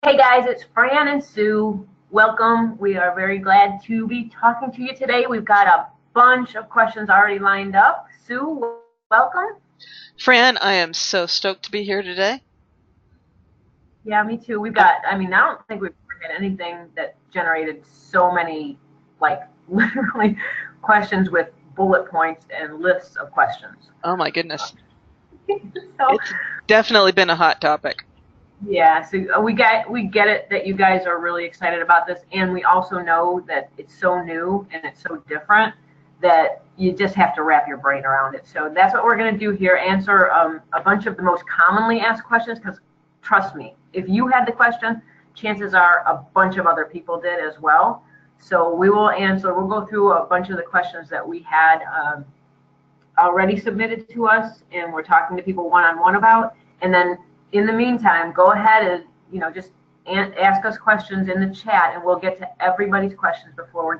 Hey guys, it's Fran and Sue. Welcome. We are very glad to be talking to you today. We've got a bunch of questions already lined up. Sue, welcome. Fran, I am so stoked to be here today. Yeah, me too. I'm I don't think we've ever had anything that generated so many, like, literally questions with bullet points and lists of questions. Oh my goodness. So, It's definitely been a hot topic. yeah, so we get it that you guys are really excited about this, and we also know that it's so new and it's so different that you just have to wrap your brain around it. So that's what we're going to do here: answer a bunch of the most commonly asked questions. Because trust me, if you had the question, chances are a bunch of other people did as well. So we will answer. We'll go through a bunch of the questions that we had already submitted to us, and we're talking to people one-on-one about. And then in the meantime, go ahead and just ask us questions in the chat, and we'll get to everybody's questions before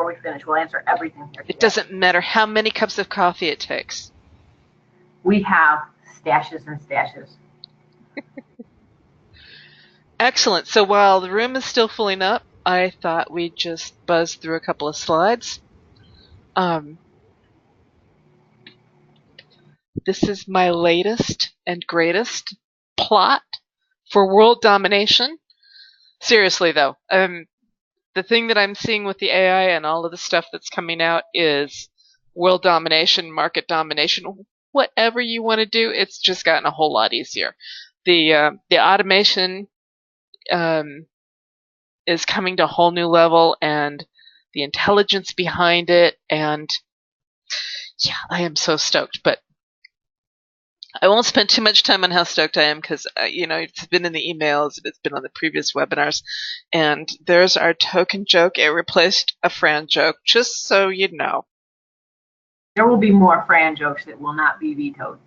we finish. We'll answer everything here It today. doesn't matter how many cups of coffee it takes. We have stashes and stashes. Excellent. So while the room is still filling up, I thought we'd just buzz through a couple of slides. Um, this is my latest and greatest plot for world domination. Seriously though, the thing that I'm seeing with the AI and all of the stuff that's coming out is world domination, market domination, whatever you want to do. It's just gotten a whole lot easier. The automation um, is coming to a whole new level, and the intelligence behind it, and yeah, I am so stoked. But I won't spend too much time on how stoked I am because it's been in the emails, it's been on the previous webinars, and there's our token joke. It replaced a Fran joke, just so you know. There will be more Fran jokes that will not be vetoed.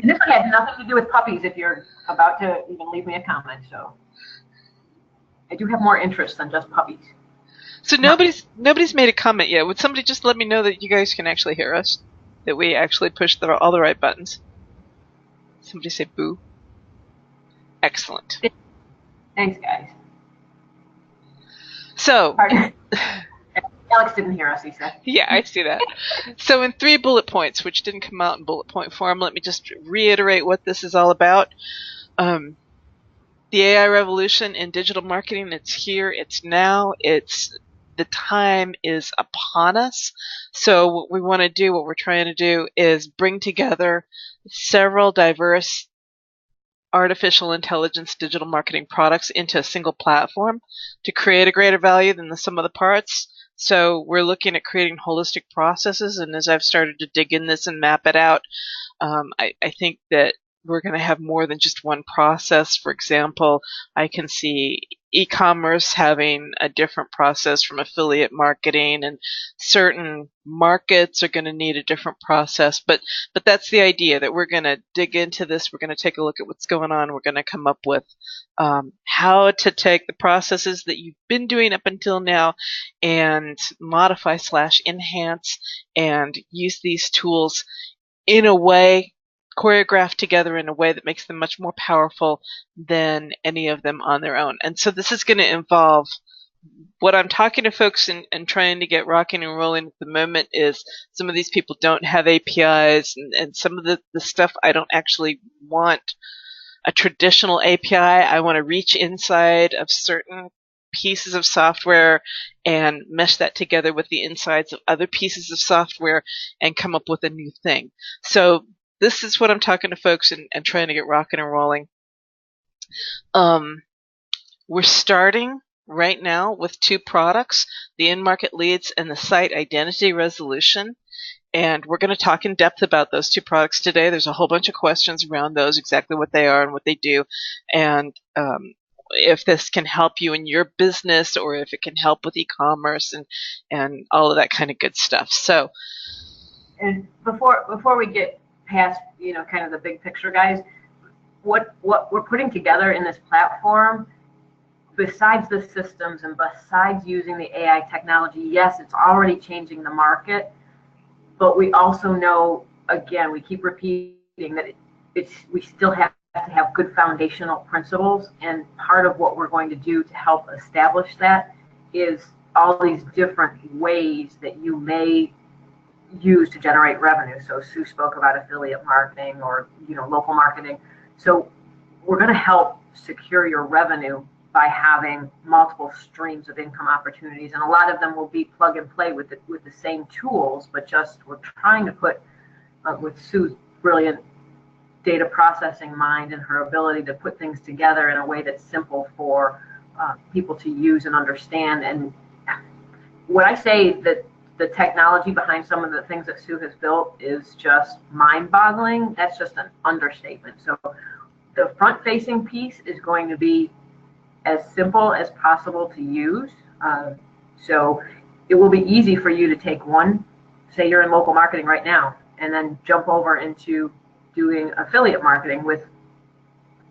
And this one had nothing to do with puppies if you're about to even leave me a comment. So I do have more interest than just puppies. So nobody's made a comment yet. Would somebody just let me know that you guys can actually hear us? That we actually pushed all the right buttons? Somebody say boo. Excellent. Thanks, guys. So, Alex didn't hear us, he said. yeah, I see that. So in 3 bullet points, which didn't come out in bullet point form, let me just reiterate what this is all about. The AI revolution in digital marketing, it's here, it's now, the time is upon us. So what we're trying to do is bring together several diverse artificial intelligence digital marketing products into a single platform to create a greater value than the sum of the parts. So we're looking at creating holistic processes, and as I've started to dig in this and map it out, I think that we're going to have more than just one process. For example, I can see e-commerce having a different process from affiliate marketing, and certain markets are going to need a different process. But that's the idea, that we're going to dig into this. We're going to take a look at what's going on. We're going to come up with how to take the processes that you've been doing up until now and modify / enhance and use these tools in a way, choreographed together in a way that makes them much more powerful than any of them on their own. And so this is going to involve what I'm talking to folks and trying to get rocking and rolling at the moment is some of these people don't have APIs, and some of the stuff I don't actually want a traditional API. I want to reach inside of certain pieces of software and mesh that together with the insides of other pieces of software and come up with a new thing. So this is what I'm talking to folks and trying to get rocking and rolling. We're starting right now with 2 products, the in-market leads and the site identity resolution. And we're going to talk in depth about those 2 products today. There's a whole bunch of questions around those, exactly what they are and what they do, and if this can help you in your business or if it can help with e-commerce and all of that kind of good stuff. So, and before we get past kind of the big picture, guys, what we're putting together in this platform, besides the systems and besides using the AI technology, yes, it's already changing the market, but we also know, again, we keep repeating that we still have to have good foundational principles, and part of what we're going to do to help establish that is all these different ways that you may use to generate revenue. So Sue spoke about affiliate marketing or local marketing. So we're going to help secure your revenue by having multiple streams of income opportunities, and a lot of them will be plug and play with the same tools, but just we're trying to put with Sue's brilliant data processing mind and her ability to put things together in a way that's simple for people to use and understand. And when I say that the technology behind some of the things that Sue has built is just mind-boggling, that's just an understatement. So the front-facing piece is going to be as simple as possible to use. So it will be easy for you to take one, say you're in local marketing right now, and then jump over into doing affiliate marketing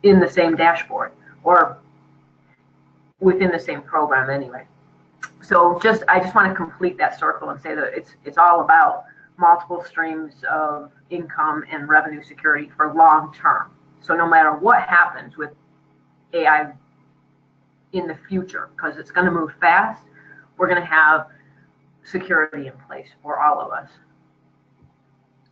in the same dashboard or within the same program anyway. So I just want to complete that circle and say that it's all about multiple streams of income and revenue security for long term. So no matter what happens with AI in the future, because it's going to move fast, we're going to have security in place for all of us.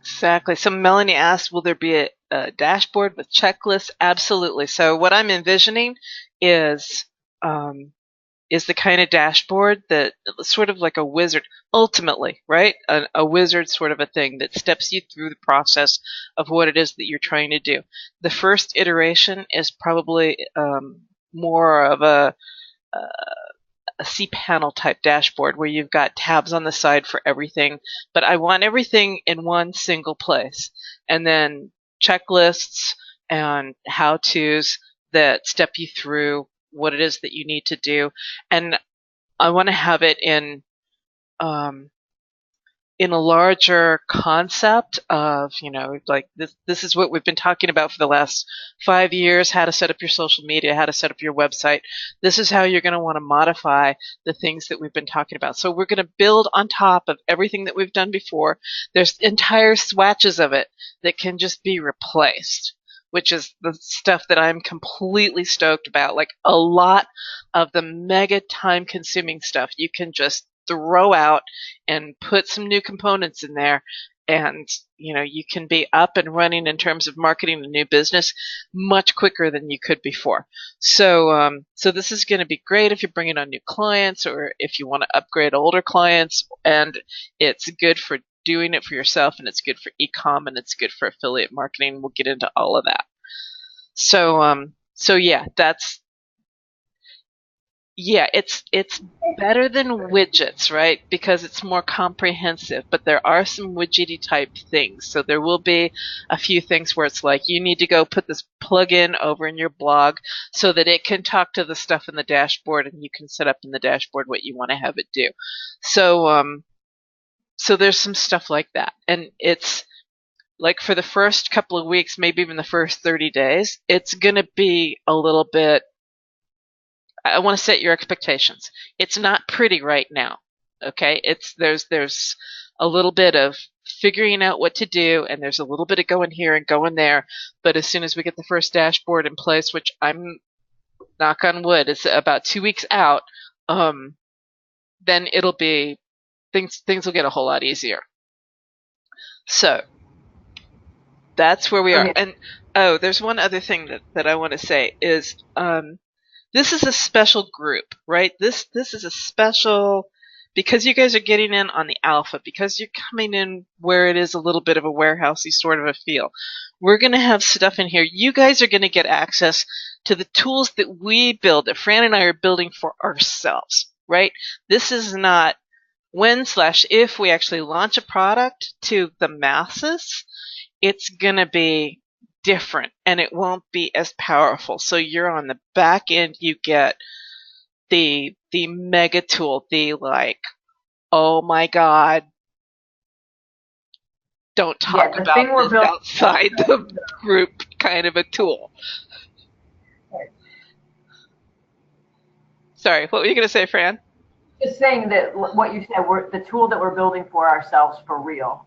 Exactly. So Melanie asked, will there be a dashboard with checklists? Absolutely. So what I'm envisioning is the kind of dashboard that sort of like a wizard, ultimately, right? A wizard sort of a thing that steps you through the process of what it is that you're trying to do. The first iteration is probably more of a cPanel type dashboard where you've got tabs on the side for everything, but I want everything in one single place, and then checklists and how-tos that step you through what it is that you need to do. And I want to have it in a larger concept of, like this is what we've been talking about for the last 5 years, how to set up your social media, how to set up your website. This is how you're going to want to modify the things that we've been talking about. So we're going to build on top of everything that we've done before. There's entire swatches of it that can just be replaced, which is the stuff that I'm completely stoked about. Like a lot of the mega time-consuming stuff you can just throw out and put some new components in there, and you can be up and running in terms of marketing a new business much quicker than you could before. So this is going to be great if you're bringing on new clients or if you want to upgrade older clients, and it's good for doing it for yourself, and it's good for e-com, and it's good for affiliate marketing. We'll get into all of that. So yeah, it's better than widgets, right? Because it's more comprehensive, but there are some widgety type things. So there will be a few things where it's like you need to go put this plugin over in your blog so that it can talk to the stuff in the dashboard, and you can set up in the dashboard what you want to have it do. So there's some stuff like that, and it's like for the first couple of weeks, maybe even the first 30 days, it's going to be a little bit. I want to set your expectations. It's not pretty right now, okay? There's a little bit of figuring out what to do, and there's a little bit of going here and going there. But as soon as we get the first dashboard in place, which I'm knock on wood, it's about 2 weeks out, then it'll be things will get a whole lot easier. So that's where we are. And there's one other thing that I want to say is. This is a special group, right? This is a special, because you guys are getting in on the alpha, because you're coming in where it is a little bit of a warehousey sort of a feel. We're going to have stuff in here. You guys are going to get access to the tools that we build, that Fran and I are building for ourselves, right? This is not when/if we actually launch a product to the masses, it's going to be different, and it won't be as powerful. So you're on the back end, you get the mega tool, the like, oh my God, don't talk about this outside the group kind of a tool. Sorry, what were you going to say, Fran? Just saying that what you said, the tool that we're building for ourselves for real.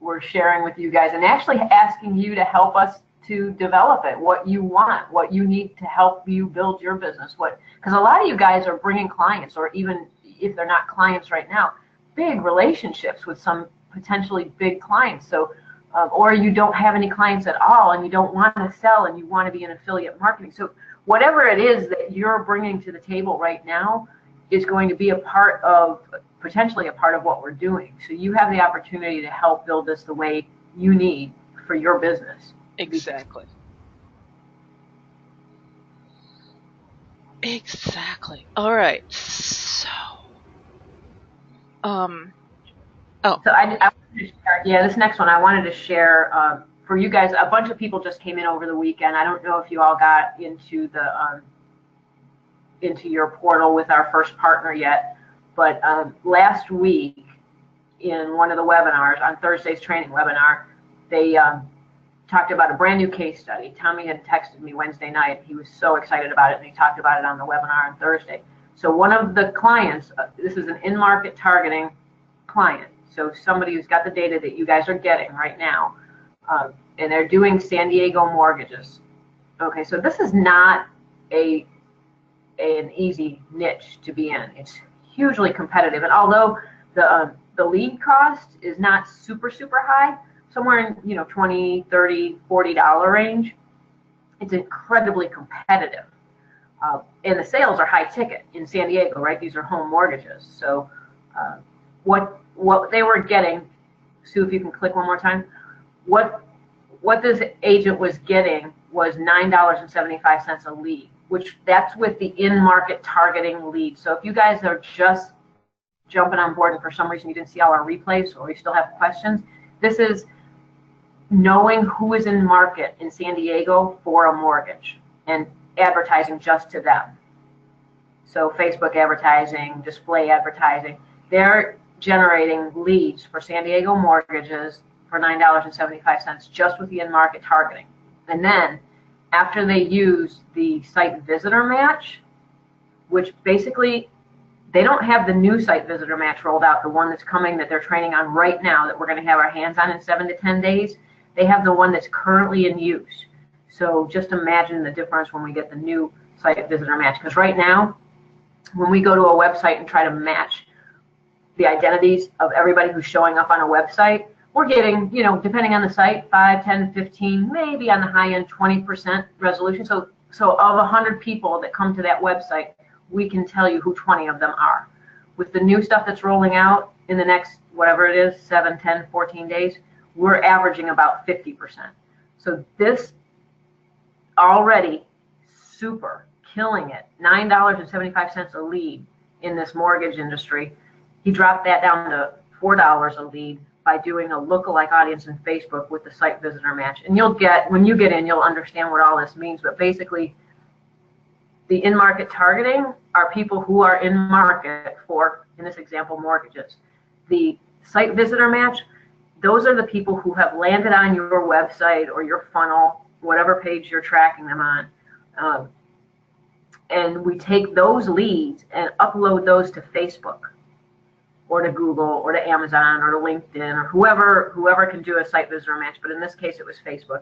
We're sharing with you guys and actually asking you to help us to develop it, what you want, what you need to help you build your business. Because a lot of you guys are bringing clients, or even if they're not clients right now, big relationships with some potentially big clients. So, or you don't have any clients at all and you don't want to sell and you want to be in affiliate marketing. So whatever it is that you're bringing to the table right now is going to be potentially a part of what we're doing. So you have the opportunity to help build this the way you need for your business. Exactly. Exactly. All right. So, So I wanted to share, this next one I wanted to share for you guys. A bunch of people just came in over the weekend. I don't know if you all got into into your portal with our first partner yet, but last week in one of the webinars, on Thursday's training webinar, they talked about a brand new case study. Tommy had texted me Wednesday night. He was so excited about it, and he talked about it on the webinar on Thursday. So one of the clients, this is an in-market targeting client, so somebody who's got the data that you guys are getting right now, and they're doing San Diego mortgages. Okay, so this is not an easy niche to be in. It's hugely competitive, and although the lead cost is not super high, somewhere in $20, $30, $40 range, it's incredibly competitive. And the sales are high ticket in San Diego, right? These are home mortgages. So what they were getting, Sue, if you can click one more time, what this agent was getting was $9.75 a lead, which that's with the in-market targeting lead. So if you guys are just jumping on board and for some reason you didn't see all our replays or you still have questions, this is knowing who is in market in San Diego for a mortgage and advertising just to them. So Facebook advertising, display advertising, they're generating leads for San Diego mortgages for $9.75 just with the in-market targeting. And then after they use the site visitor match, which basically they don't have the new site visitor match rolled out, the one that's coming that they're training on right now that we're going to have our hands on in 7 to 10 days. They have the one that's currently in use. So just imagine the difference when we get the new site visitor match. Because right now, when we go to a website and try to match the identities of everybody who's showing up on a website, we're getting, depending on the site, 5, 10, 15, maybe on the high end, 20% resolution. So of 100 people that come to that website, we can tell you who 20 of them are. With the new stuff that's rolling out in the next, whatever it is, 7, 10, 14 days, we're averaging about 50%. So this already super killing it, $9.75 a lead in this mortgage industry. He dropped that down to $4 a lead by doing a lookalike audience in Facebook with the site visitor match. And when you get in, you'll understand what all this means. But basically, the in-market targeting are people who are in market for, in this example, mortgages. The site visitor match, those are the people who have landed on your website or your funnel, whatever page you're tracking them on. And we take those leads and upload those to Facebook or to Google or to Amazon or to LinkedIn or whoever can do a site visitor match. But in this case, it was Facebook.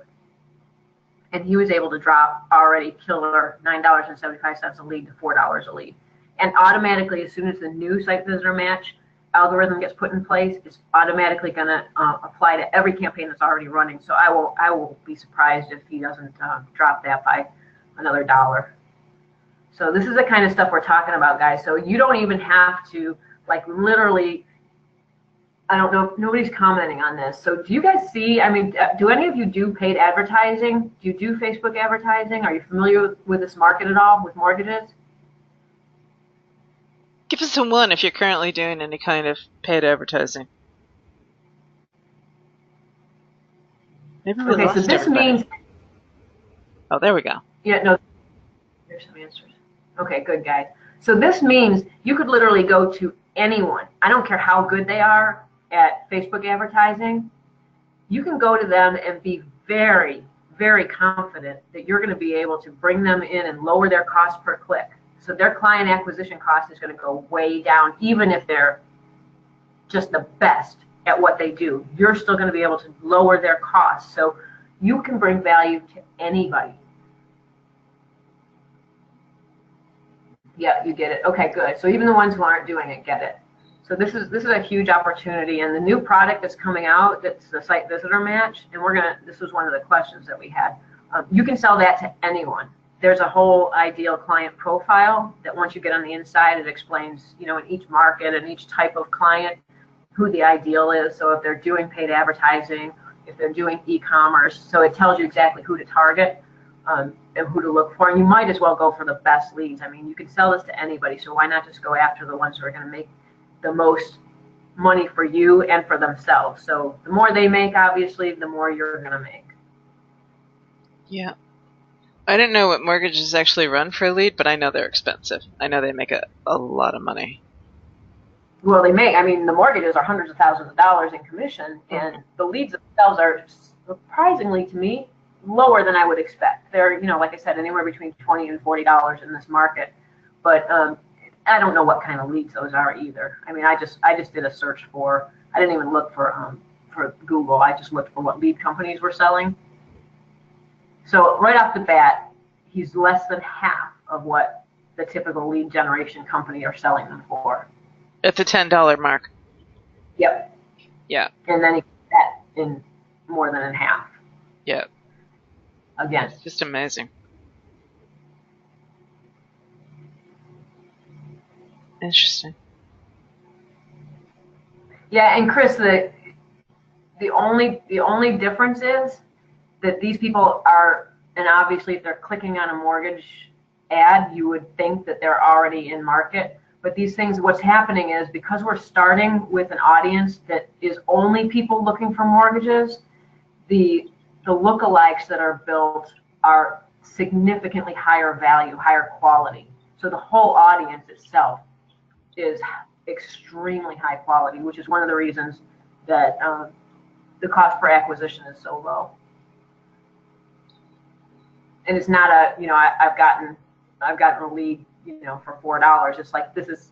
And he was able to drop already killer $9.75 a lead to $4 a lead. And automatically, as soon as the new site visitor match algorithm gets put in place, it's automatically going to apply to every campaign that's already running. So I will be surprised if he doesn't drop that by another $1. So this is the kind of stuff we're talking about, guys. So you don't even have to, literally, I don't know, nobody's commenting on this. So do you guys see, do any of you do paid advertising? Do you do Facebook advertising? Are you familiar with this market at all, with mortgages? Give us a 1 if you're currently doing any kind of paid advertising. Maybe we lost so this everybody. means... Oh, there we go. Yeah, no, there's some answers. Okay, good, guys. So this means you could literally go to anyone. I don't care how good they are at Facebook advertising. You can go to them and be very, very confident that you're going to be able to bring them in and lower their cost per click. So their client acquisition cost is going to go way down, even if they're just the best at what they do. You're still going to be able to lower their costs. So You can bring value to anybody. Yeah, you get it. Okay, good. So even the ones who aren't doing it get it. So this is a huge opportunity, and the new product that's coming out, that's the site visitor match, and this was one of the questions that we had. You can sell that to anyone. There's a whole ideal client profile that once you get on the inside, it explains, in each market and each type of client, who the ideal is. So if they're doing paid advertising, if they're doing e-commerce, so it tells you exactly who to target and who to look for. And you might as well go for the best leads. I mean, you can sell this to anybody, so why not just go after the ones who are going to make the most money for you and for themselves. So the more they make, obviously, the more you're going to make. Yeah. I didn't know what mortgages actually run for a lead, but I know they're expensive. I know they make a lot of money. Well, they make, the mortgages are hundreds of thousands of dollars in commission, and the leads themselves are surprisingly, to me, lower than I would expect. They're, like I said, anywhere between $20 and $40 in this market. But I don't know what kind of leads those are either. I just did a search for. I didn't even look for Google. I just looked for what lead companies were selling. So right off the bat, he's less than half of what the typical lead generation company are selling them for. At the $10 mark. Yep. Yeah. And then he gets that in more than in half. Yeah. Again. It's just amazing. Interesting. Yeah, and Chris, the only difference is that these people are, and obviously if they're clicking on a mortgage ad, you would think that they're already in market. But these things, what's happening is because we're starting with an audience that is only people looking for mortgages, the lookalikes that are built are significantly higher value, higher quality. So the whole audience itself is extremely high quality, which is one of the reasons that the cost per acquisition is so low. And it's not I've gotten a lead, for $4. It's like, this is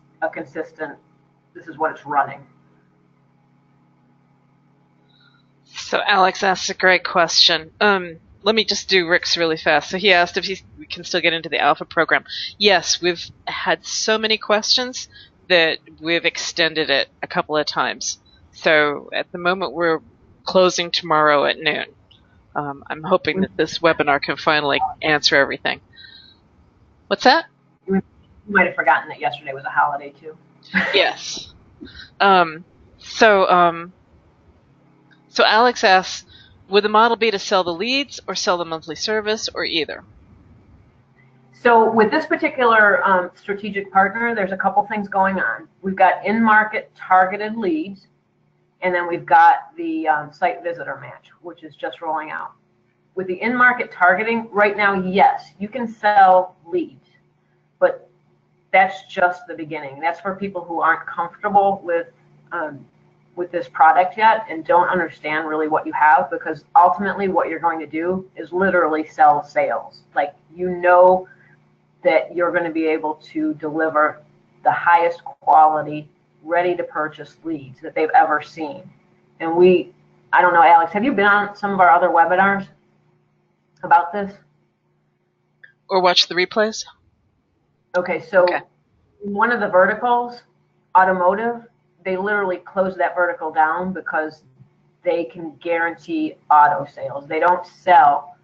what it's running. So Alex asked a great question. Let me just do Rick's really fast. So he asked if we can still get into the alpha program. Yes, we've had so many questions that we've extended it a couple of times. So at the moment we're closing tomorrow at noon. I'm hoping that this webinar can finally answer everything. What's that? You might have forgotten that yesterday was a holiday too. Yes. So Alex asks, would the model be to sell the leads or sell the monthly service or either? So with this particular strategic partner, there's a couple things going on. We've got in-market targeted leads, and then we've got the site visitor match, which is just rolling out. With the in-market targeting, right now, yes, you can sell leads, but that's just the beginning. That's for people who aren't comfortable with this product yet and don't understand really what you have, because ultimately what you're going to do is literally sell sales. Like, that you're going to be able to deliver the highest quality, ready to purchase leads that they've ever seen. And I don't know, Alex, have you been on some of our other webinars about this? Or watch the replays? Okay, so in one of the verticals, automotive, they literally closed that vertical down because they can guarantee auto sales. They don't sell.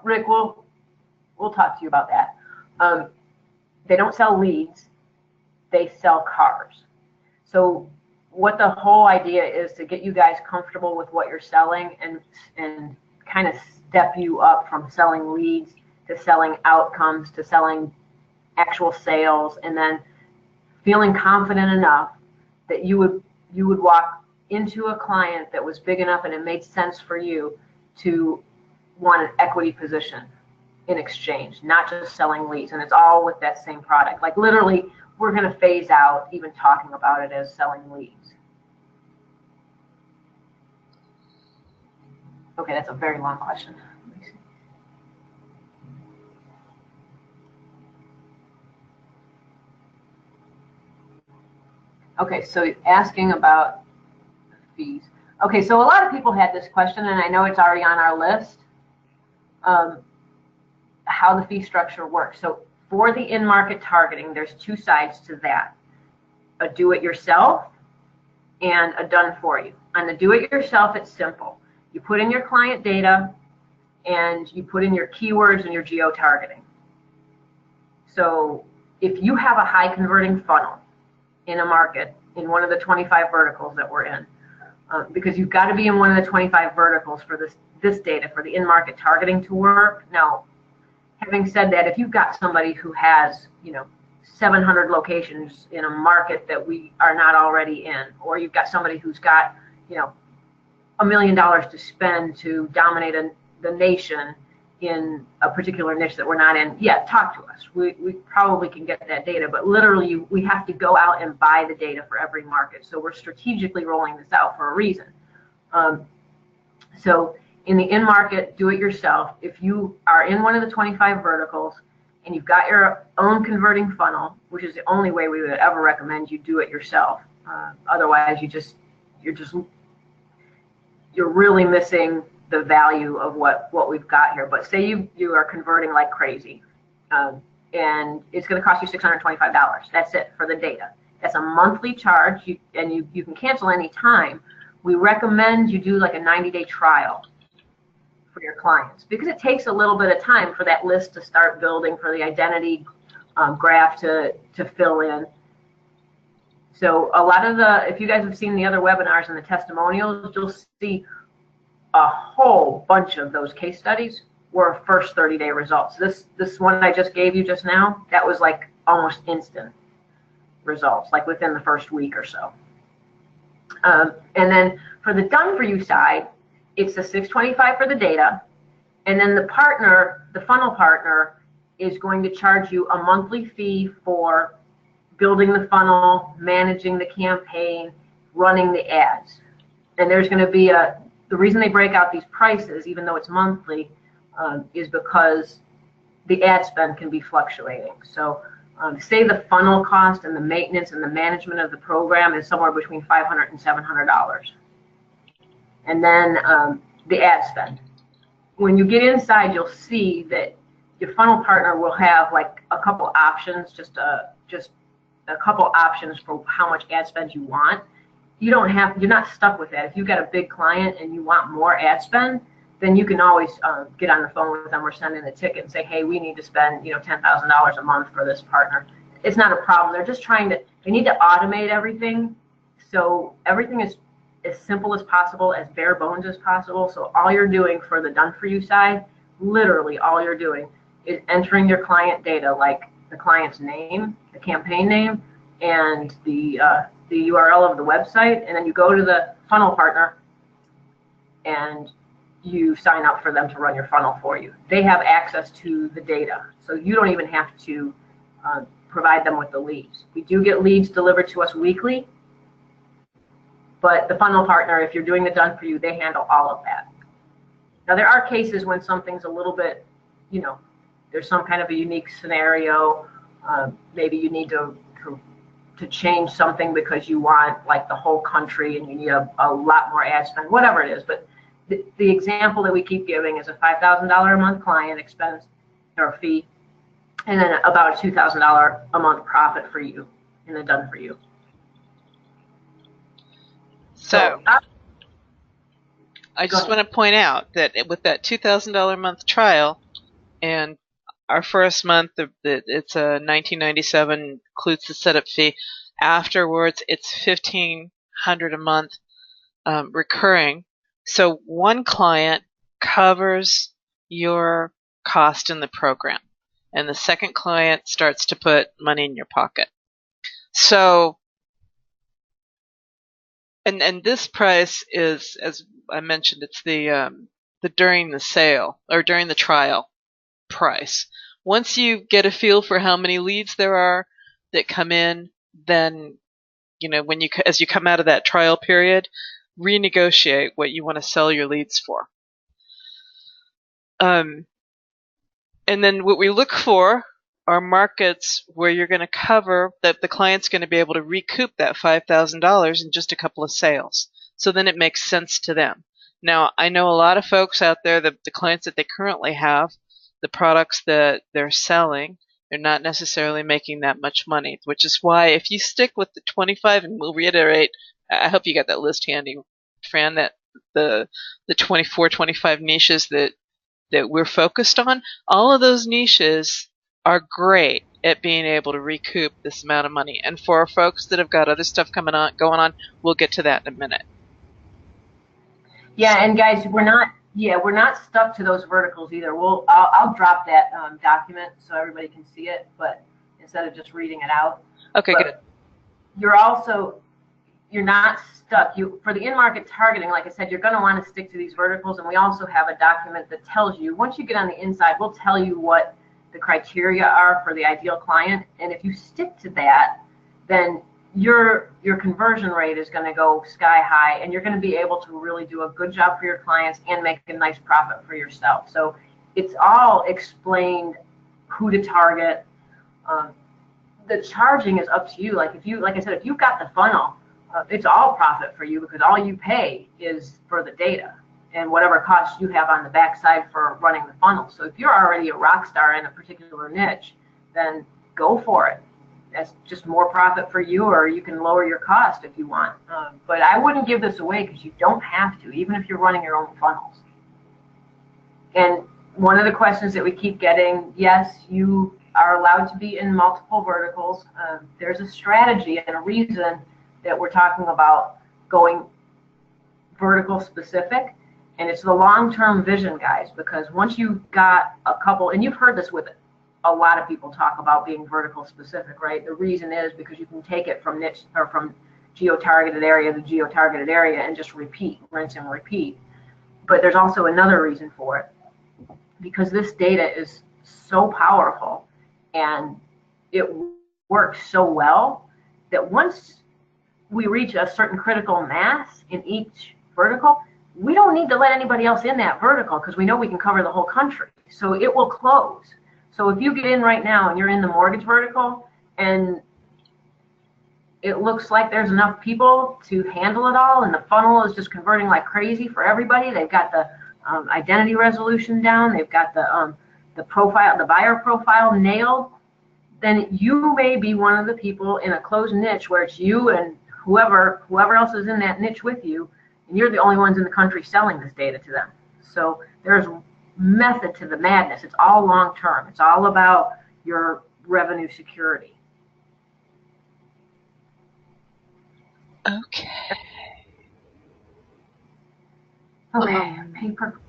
Rick, we'll talk to you about that. They don't sell leads. They sell cars. So what the whole idea is to get you guys comfortable with what you're selling and kind of step you up from selling leads to selling outcomes to selling actual sales, and then feeling confident enough that you would walk into a client that was big enough and it made sense for you to want an equity position in exchange, not just selling leads. And it's all with that same product. Like, literally, we're going to phase out even talking about it as selling leads. Okay, that's a very long question. Okay, so asking about fees. Okay, so a lot of people had this question, and I know it's already on our list, how the fee structure works. So for the in-market targeting, there's two sides to that: a do-it-yourself and a done-for-you. On the do-it-yourself, it's simple. You put in your client data, and you put in your keywords and your geo-targeting. So if you have a high converting funnel in a market, in one of the 25 verticals that we're in, because you've got to be in one of the 25 verticals for this data, for the in-market targeting to work. Now, having said that, if you've got somebody who has, 700 locations in a market that we are not already in, or you've got somebody who's got, $1 million to spend to dominate the nation in a particular niche that we're not in, yeah, talk to us. We probably can get that data, but literally we have to go out and buy the data for every market. So we're strategically rolling this out for a reason. So in the in-market, do-it-yourself, if you are in one of the 25 verticals and you've got your own converting funnel, which is the only way we would ever recommend you do it yourself. Otherwise, you're really missing the value of what we've got here. But say you are converting like crazy, and it's going to cost you $625. That's it for the data. That's a monthly charge, and you can cancel any time. We recommend you do like a 90-day trial for your clients, because it takes a little bit of time for that list to start building, for the identity graph to fill in. So a lot of if you guys have seen the other webinars and the testimonials, you'll see a whole bunch of those case studies were first 30-day results. This one I just gave you just now, that was like almost instant results, like within the first week or so. And then for the done for you side, it's the $625 for the data, and then the funnel partner is going to charge you a monthly fee for building the funnel, managing the campaign, running the ads. And there's going to be the reason they break out these prices, even though it's monthly, is because the ad spend can be fluctuating. So say the funnel cost and the maintenance and the management of the program is somewhere between $500 and $700. And then the ad spend. When you get inside, you'll see that your funnel partner will have like a couple options, just a couple options for how much ad spend you want. You're not stuck with that. If you've got a big client and you want more ad spend, then you can always get on the phone with them or send in a ticket and say, hey, we need to spend $10,000 a month for this partner. It's not a problem. They're just they need to automate everything, so everything is as simple as possible, as bare bones as possible. So all you're doing for the done for you side, literally all you're doing is entering your client data, like the client's name, the campaign name, and the URL of the website, and then you go to the funnel partner and you sign up for them to run your funnel for you. They have access to the data, so you don't even have to provide them with the leads. We do get leads delivered to us weekly, but the funnel partner, if you're doing the done for you, they handle all of that. Now there are cases when something's a little bit, there's some kind of a unique scenario. Maybe you need to change something because you want like the whole country and you need a lot more ad spend, whatever it is. But the example that we keep giving is a $5,000 a month client expense or fee, and then about a $2,000 a month profit for you in the done for you. So I just want to point out that with that $2,000 a month trial, and our first month, it's a $19.97, includes the setup fee. Afterwards, it's $1,500 a month recurring. So one client covers your cost in the program, and the second client starts to put money in your pocket. So, and this price is, as I mentioned, it's the during the sale or during the trial price. Once you get a feel for how many leads there are that come in, then as you come out of that trial period, renegotiate what you want to sell your leads for. And then what we look for are markets where you're going to cover that the client's going to be able to recoup that $5,000 in just a couple of sales. So then it makes sense to them. Now, I know a lot of folks out there, the clients that they currently have, the products that they're selling, they're not necessarily making that much money, which is why if you stick with the 25, and we'll reiterate, I hope you got that list handy, Fran, that the 24, 25 niches that we're focused on, all of those niches are great at being able to recoup this amount of money. And for our folks that have got other stuff going on, we'll get to that in a minute. Yeah, and guys, we're not stuck to those verticals either. I'll drop that document so everybody can see it, but instead of just reading it out. Okay, good. You're not stuck. For the in-market targeting, like I said, you're going to want to stick to these verticals, and we also have a document that tells you, once you get on the inside, we'll tell you what the criteria are for the ideal client, and if you stick to that, then your conversion rate is going to go sky high, and you're going to be able to really do a good job for your clients and make a nice profit for yourself. So it's all explained, who to target. The charging is up to you. Like I said, if you've got the funnel, it's all profit for you, because all you pay is for the data and whatever costs you have on the backside for running the funnel. So if you're already a rock star in a particular niche, then go for it. That's just more profit for you, or you can lower your cost if you want. But I wouldn't give this away, because you don't have to, even if you're running your own funnels. And one of the questions that we keep getting, yes, you are allowed to be in multiple verticals. There's a strategy and a reason that we're talking about going vertical specific, and it's the long-term vision, guys, because once you've got a couple, and you've heard this with a lot of people talk about being vertical specific, right? The reason is because you can take it from niche or from geo-targeted area to geo-targeted area and just repeat, rinse and repeat. But there's also another reason for it, because this data is so powerful and it works so well that once we reach a certain critical mass in each vertical, we don't need to let anybody else in that vertical, because we know we can cover the whole country. So it will close. So if you get in right now and you're in the mortgage vertical and it looks like there's enough people to handle it all, and the funnel is just converting like crazy for everybody, they've got the identity resolution down, they've got the profile, the buyer profile nailed, then you may be one of the people in a closed niche where it's you and whoever else is in that niche with you, and you're the only ones in the country selling this data to them. So there's method to the madness. It's all long term. It's all about your revenue security. Okay. Okay. Pay-per-click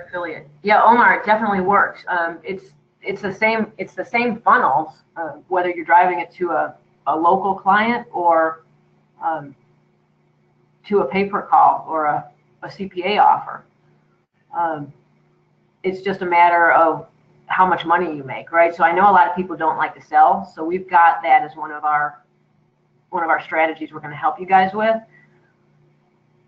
affiliate. Yeah, Omar, it definitely works. It's the same funnels, whether you're driving it to a local client or to a pay-per-call or a CPA offer. It's just a matter of how much money you make, right? So I know a lot of people don't like to sell, so we've got that as one of our strategies we're going to help you guys with.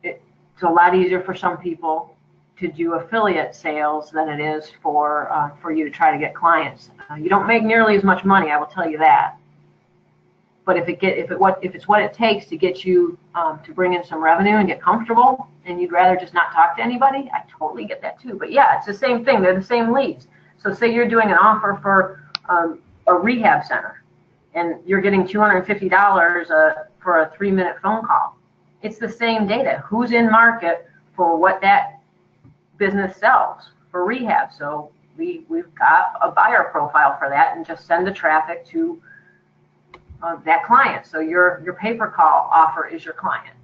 It's a lot easier for some people to do affiliate sales than it is for you to try to get clients. You don't make nearly as much money, I will tell you that. But if it's what it takes to get you to bring in some revenue and get comfortable, and you'd rather just not talk to anybody, I totally get that too. But yeah, it's the same thing. They're the same leads. So say you're doing an offer for a rehab center, and you're getting $250 for a 3-minute phone call. It's the same data. Who's in market for what that business sells for rehab? So we've got a buyer profile for that, and just send the traffic to that client. So your pay-per-call offer is your client.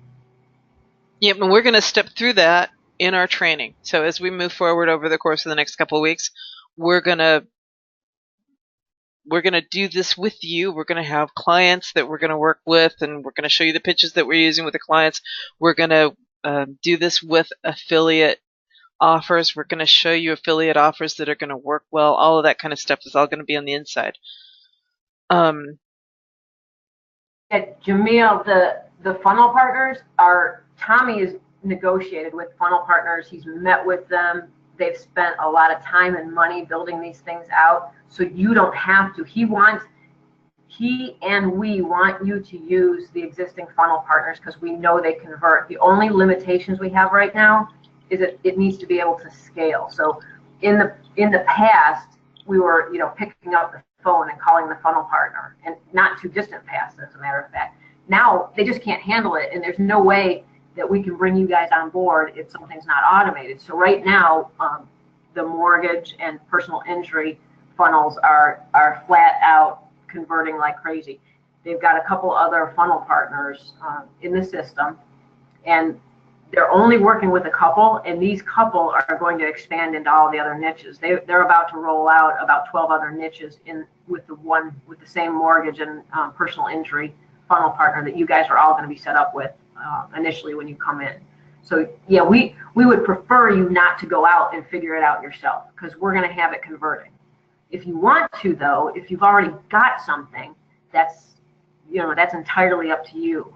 Yep, and we're going to step through that in our training. So as we move forward over the course of the next couple of weeks, we're going to do this with you. We're going to have clients that we're going to work with, and we're going to show you the pitches that we're using with the clients. We're going to do this with affiliate offers. We're going to show you affiliate offers that are going to work well. All of that kind of stuff is all going to be on the inside. Jamil, the funnel partners Tommy is negotiated with funnel partners. He's met with them. They've spent a lot of time and money building these things out, so you don't have to. He wants he and we want you to use the existing funnel partners because we know they convert. The only limitations we have right now is that it needs to be able to scale. So in the past, we were, picking up the phone and calling the funnel partner, and not too distant past, as a matter of fact. Now they just can't handle it, and there's no way that we can bring you guys on board if something's not automated. So right now, the mortgage and personal injury funnels are flat out converting like crazy. They've got a couple other funnel partners in the system, and they're only working with a couple, and these couple are going to expand into all the other niches. They're about to roll out about 12 other niches with the same mortgage and personal injury funnel partner that you guys are all going to be set up with initially when you come in. So yeah, we would prefer you not to go out and figure it out yourself, because we're going to have it converting. If you want to, though, if you've already got something, that's entirely up to you.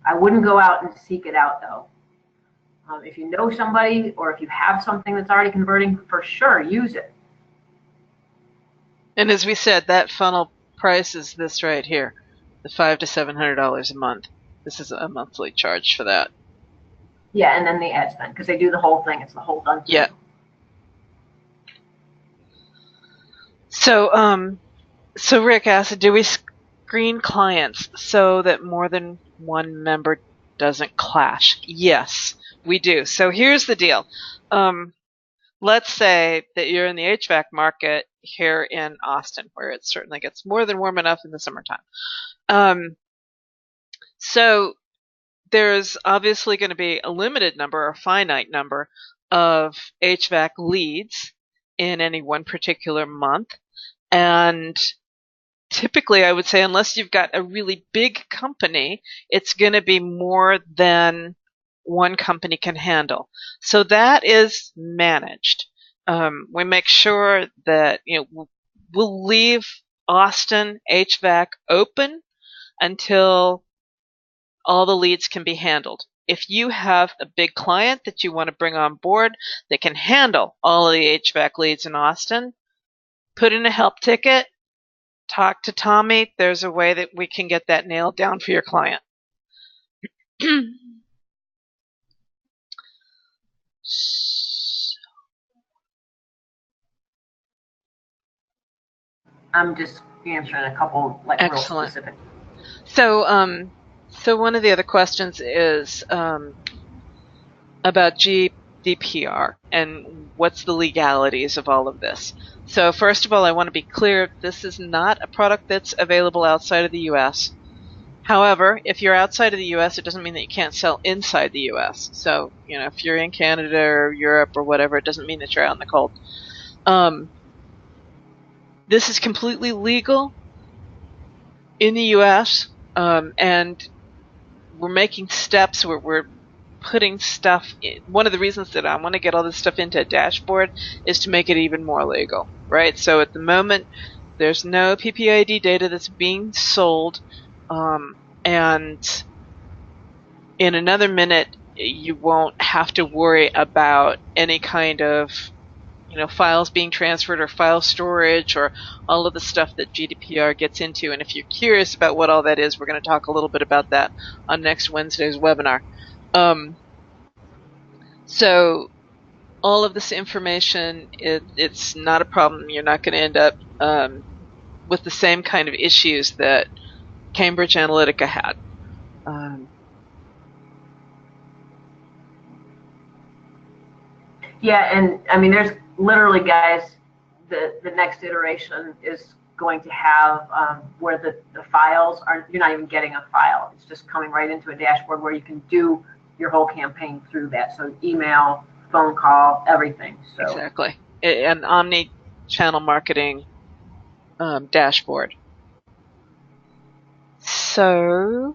I wouldn't go out and seek it out, though. If you know somebody, or if you have something that's already converting, for sure, use it. And as we said, that funnel price is this right here, the $500 to $700 a month. This is a monthly charge for that. Yeah, and then the ad spend, because they do the whole thing. It's the whole done. Yeah. So Rick asked, do we screen clients so that more than one member doesn't clash? Yes, we do. So here's the deal. Let's say that you're in the HVAC market here in Austin, where it certainly gets more than warm enough in the summertime. So there's obviously going to be a limited number or finite number of HVAC leads in any one particular month. And typically, I would say, unless you've got a really big company, it's going to be more than one company can handle. So that is managed. We make sure that we'll leave Austin HVAC open until all the leads can be handled. If you have a big client that you want to bring on board that can handle all of the HVAC leads in Austin, put in a help ticket, talk to Tommy. There's a way that we can get that nailed down for your client. I'm just answering a couple real specific. So one of the other questions is about GDPR and what's the legalities of all of this. So first of all, I want to be clear, this is not a product that's available outside of the U.S. However, if you're outside of the U.S., it doesn't mean that you can't sell inside the U.S. So, if you're in Canada or Europe or whatever, it doesn't mean that you're out in the cold. This is completely legal in the U.S., and we're making steps where we're putting stuff in. One of the reasons that I want to get all this stuff into a dashboard is to make it even more legal, right? So at the moment, there's no PPID data that's being sold, and in another minute, you won't have to worry about any kind of files being transferred or file storage or all of the stuff that GDPR gets into. And if you're curious about what all that is, we're going to talk a little bit about that on next Wednesday's webinar. So all of this information, it's not a problem. You're not going to end up with the same kind of issues that Cambridge Analytica had. Yeah, and I mean, there's literally, guys, the next iteration is going to have where the files are, you're not even getting a file. It's just coming right into a dashboard where you can do your whole campaign through that. So email, phone call, everything. So exactly. An omni-channel marketing dashboard. So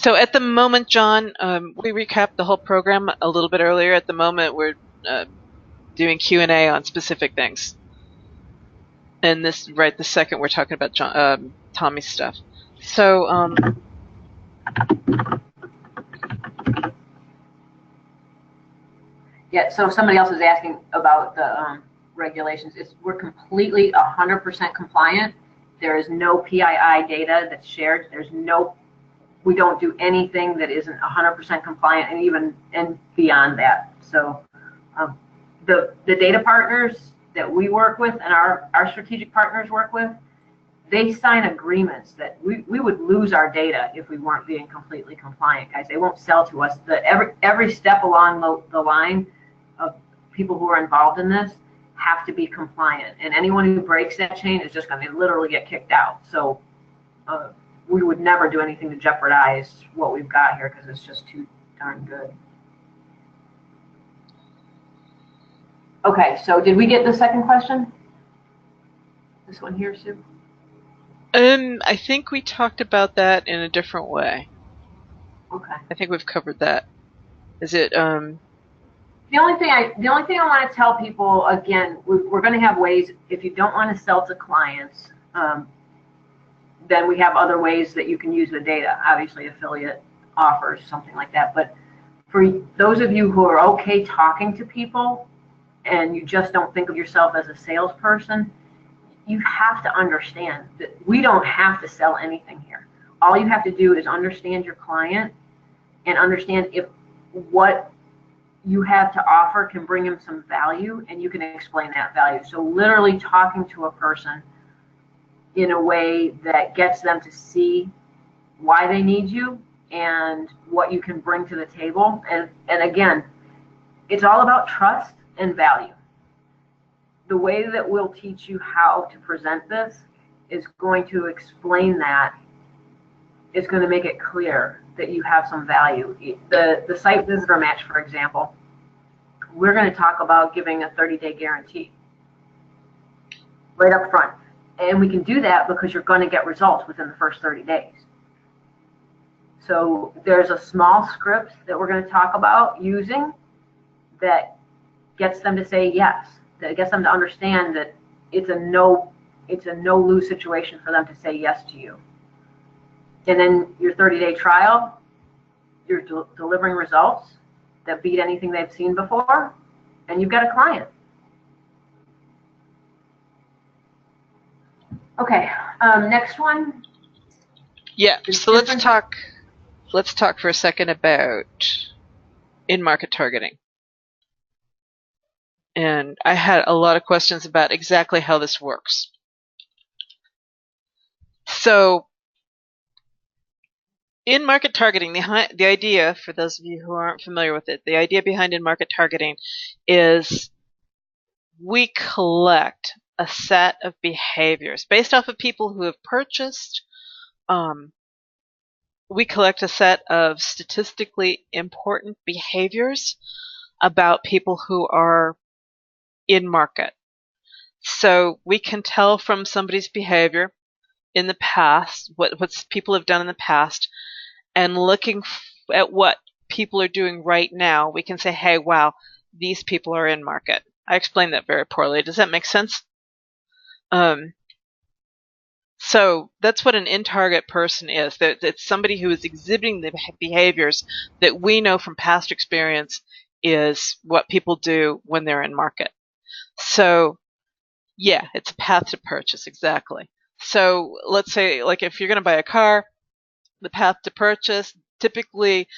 at the moment, John, we recapped the whole program a little bit earlier. At the moment, we're doing Q&A on specific things. And this second, we're talking about Tommy's stuff. So yeah, so somebody else is asking about the regulations. We're completely 100% compliant, There is no PII data that's shared. We don't do anything that isn't 100% compliant, and beyond that. So the data partners that we work with and our strategic partners work with, they sign agreements that we would lose our data if we weren't being completely compliant, guys. They won't sell to us. Every step along the line of people who are involved in this have to be compliant, and anyone who breaks that chain is just going to literally get kicked out. So we would never do anything to jeopardize what we've got here because it's just too darn good. Okay, so did we get the second question? This one here, Sue? I think we talked about that in a different way. Okay. I think we've covered that. Is it The only thing I want to tell people, again, we're going to have ways, if you don't want to sell to clients, then we have other ways that you can use the data, obviously affiliate offers, something like that. But for those of you who are okay talking to people and you just don't think of yourself as a salesperson, you have to understand that we don't have to sell anything here. All you have to do is understand your client and understand if what you have to offer can bring him some value, and you can explain that value. So literally talking to a person in a way that gets them to see why they need you and what you can bring to the table. And again, it's all about trust and value. The way that we'll teach you how to present this is going to explain that. It's going to make it clear that you have some value. The site visitor match, for example, we're going to talk about giving a 30-day guarantee right up front. And we can do that because you're going to get results within the first 30 days. So there's a small script that we're going to talk about using that gets them to say yes, that gets them to understand that it's a no-lose situation for them to say yes to you. And then your 30-day trial, you're delivering results that beat anything they've seen before, and you've got a client. Okay, next one. Yeah, so let's talk for a second about in-market targeting. And I had a lot of questions about exactly how this works. So in-market targeting, the idea, for those of you who aren't familiar with it, the idea behind in-market targeting is we collect a set of behaviors based off of people who have purchased. We collect a set of statistically important behaviors about people who are in market. So we can tell from somebody's behavior in the past, what people have done in the past, and looking at what people are doing right now, we can say, hey, wow, these people are in market. I explained that very poorly. Does that make sense? So that's what an in-target person is. It's somebody who is exhibiting the behaviors that we know from past experience is what people do when they're in market. So yeah, it's a path to purchase, exactly. So let's say, like, if you're going to buy a car, the path to purchase, typically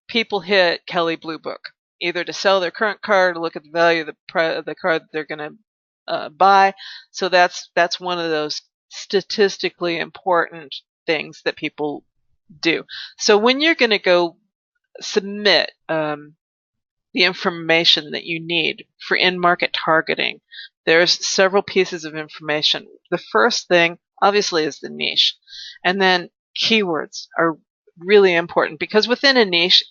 people hit Kelley Blue Book, either to sell their current car, to look at the value of the car that they're going to buy. So that's one of those statistically important things that people do. So when you're going to go submit the information that you need for in-market targeting, there's several pieces of information. The first thing, obviously, is the niche. And then keywords are really important because within a niche,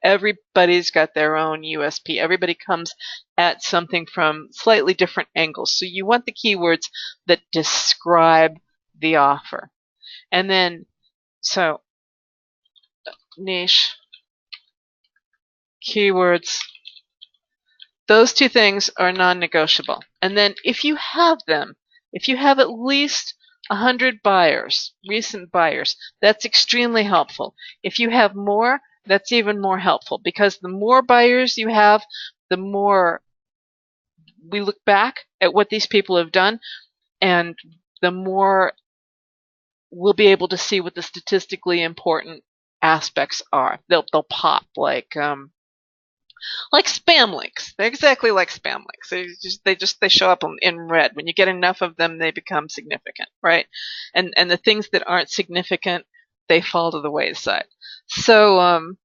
everybody's got their own USP. Everybody comes at something from slightly different angles. So you want the keywords that describe the offer. And then, so niche, keywords, those two things are non-negotiable. And then if you have them, if you have at least 100 buyers, recent buyers, that's extremely helpful. If you have more, that's even more helpful because the more buyers you have, the more we look back at what these people have done, and the more we'll be able to see what the statistically important aspects are. They'll pop like spam links. They're exactly like spam links. They show up in red. When you get enough of them, they become significant, right? And the things that aren't significant, they fall to the wayside. So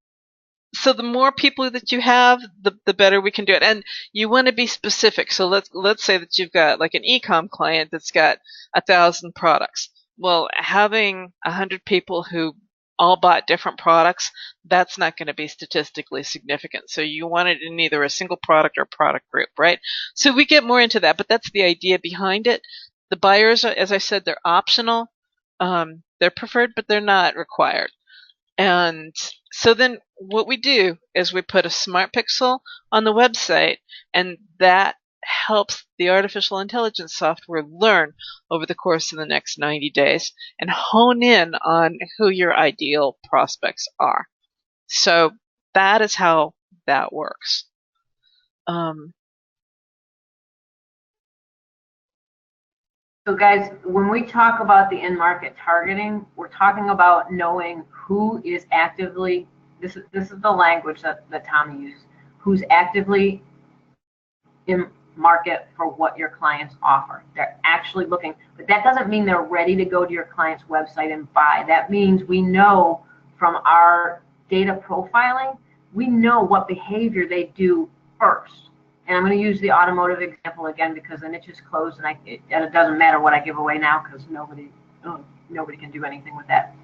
the more people that you have, the better we can do it. And you want to be specific. So let's say that you've got like an e-com client that's got 1,000 products. Well, having 100 people who all bought different products, that's not going to be statistically significant. So you want it in either a single product or product group, right? So we get more into that, but that's the idea behind it. The buyers, as I said, they're optional. They're preferred, but they're not required. And so then what we do is we put a smart pixel on the website, and that helps the artificial intelligence software learn over the course of the next 90 days and hone in on who your ideal prospects are. So that is how that works. So guys, when we talk about the in-market targeting, we're talking about knowing who is actively, this is the language that Tom used, who's actively in market for what your clients offer. They're actually looking, but that doesn't mean they're ready to go to your client's website and buy. That means we know from our data profiling, we know what behavior they do first. And I'm going to use the automotive example again because the niche is closed, and it doesn't matter what I give away now because nobody can do anything with that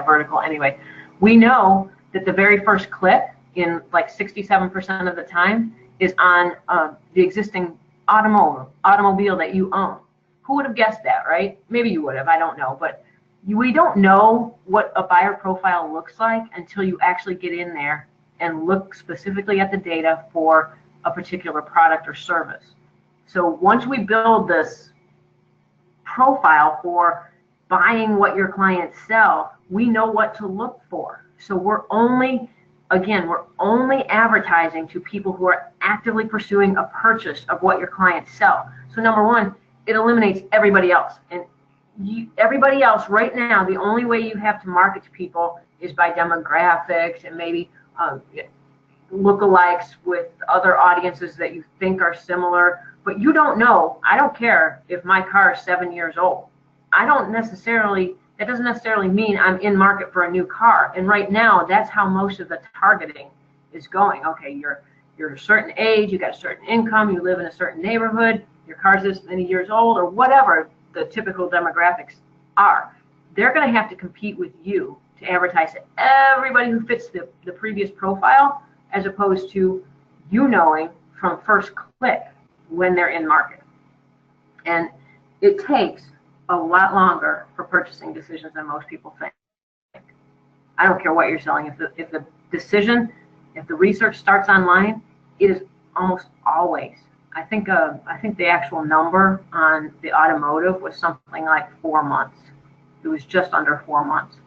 vertical anyway. We know that the very first click in like 67% of the time is on the existing automobile that you own. Who would have guessed that, right? Maybe you would have, I don't know, but we don't know what a buyer profile looks like until you actually get in there and look specifically at the data for a particular product or service. So once we build this profile for buying what your clients sell, we know what to look for. So we're only advertising to people who are actively pursuing a purchase of what your clients sell. So number one, it eliminates everybody else. And everybody else right now, the only way you have to market to people is by demographics and maybe lookalikes with other audiences that you think are similar, but you don't know. I don't care if my car is 7 years old. That doesn't necessarily mean I'm in market for a new car. And right now, that's how most of the targeting is going. Okay, you're a certain age, you got a certain income, you live in a certain neighborhood, your car's this many years old, or whatever the typical demographics are. They're going to have to compete with you to advertise to everybody who fits the previous profile, as opposed to you knowing from first click when they're in market. And it takes a lot longer for purchasing decisions than most people think. I don't care what you're selling. If the research starts online, it is almost always. I think the actual number on the automotive was something like 4 months. It was just under 4 months.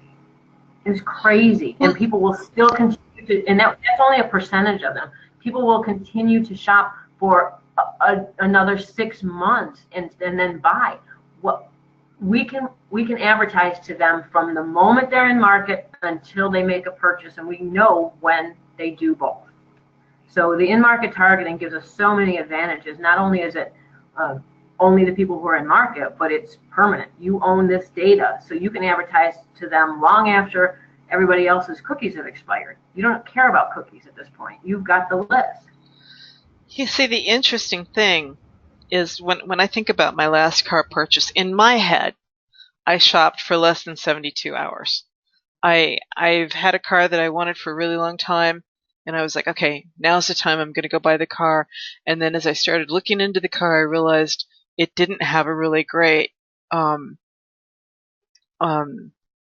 It was crazy, and people will still continue to, and that's only a percentage of them. People will continue to shop for another 6 months and then buy. What we can advertise to them from the moment they're in market until they make a purchase, and we know when they do both. So the in-market targeting gives us so many advantages. Not only is it only the people who are in market, but it's permanent. You own this data, so you can advertise to them long after everybody else's cookies have expired. You don't care about cookies at this point. You've got the list. You see, the interesting thing is when I think about my last car purchase, in my head, I shopped for less than 72 hours. I've had a car that I wanted for a really long time, and I was like, okay, now's the time I'm going to go buy the car. And then as I started looking into the car, I realized it didn't have a really great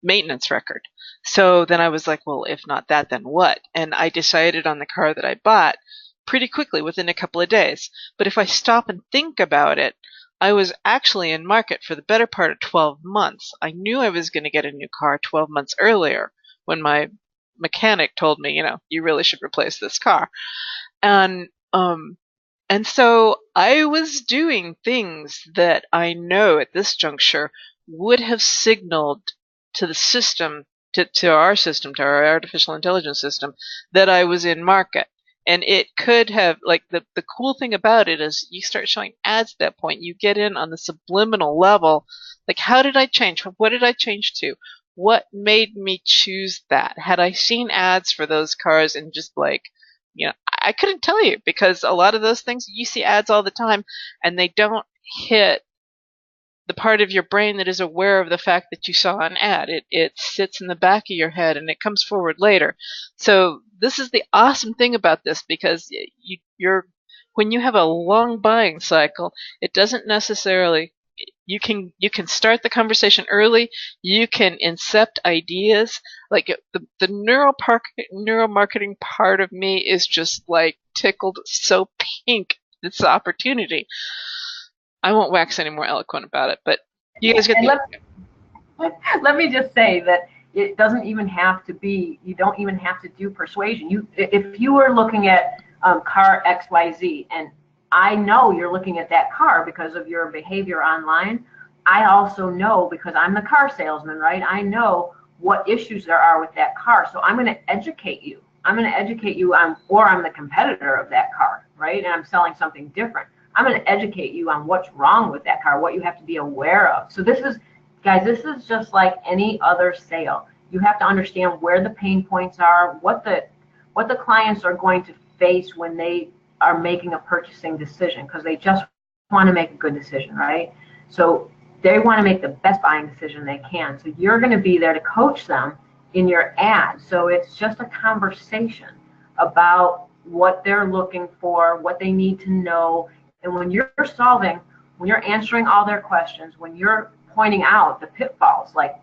maintenance record. So then I was like, well, if not that, then what? And I decided on the car that I bought pretty quickly, within a couple of days. But if I stop and think about it, I was actually in market for the better part of 12 months. I knew I was going to get a new car 12 months earlier when my mechanic told me, you really should replace this car. And so I was doing things that I know at this juncture would have signaled to the system, to our system, to our artificial intelligence system, that I was in market. And it could have, like, the cool thing about it is you start showing ads at that point. You get in on the subliminal level. Like, how did I change? What did I change to? What made me choose that? Had I seen ads for those cars and just like, I couldn't tell you, because a lot of those things, you see ads all the time and they don't hit the part of your brain that is aware of the fact that you saw an ad. It sits in the back of your head and it comes forward later. So this is the awesome thing about this, because when you have a long buying cycle, it doesn't necessarily, you can start the conversation early. You can incept ideas. Like the neuromarketing part of me is just like tickled so pink. It's the opportunity. I won't wax any more eloquent about it, but you guys get the. Let me just say that it doesn't even have to be. You don't even have to do persuasion. If you were looking at car XYZ, and I know you're looking at that car because of your behavior online. I also know, because I'm the car salesman, right? I know what issues there are with that car. So I'm going to educate you. I'm going to educate you on, or I'm the competitor of that car, right? And I'm selling something different. I'm going to educate you on what's wrong with that car, what you have to be aware of. So this is, guys, this is just like any other sale. You have to understand where the pain points are, what the clients are going to face when they are making a purchasing decision, because they just want to make a good decision, right? So they want to make the best buying decision they can. So you're going to be there to coach them in your ad. So it's just a conversation about what they're looking for, what they need to know. And when you're answering all their questions, when you're pointing out the pitfalls, like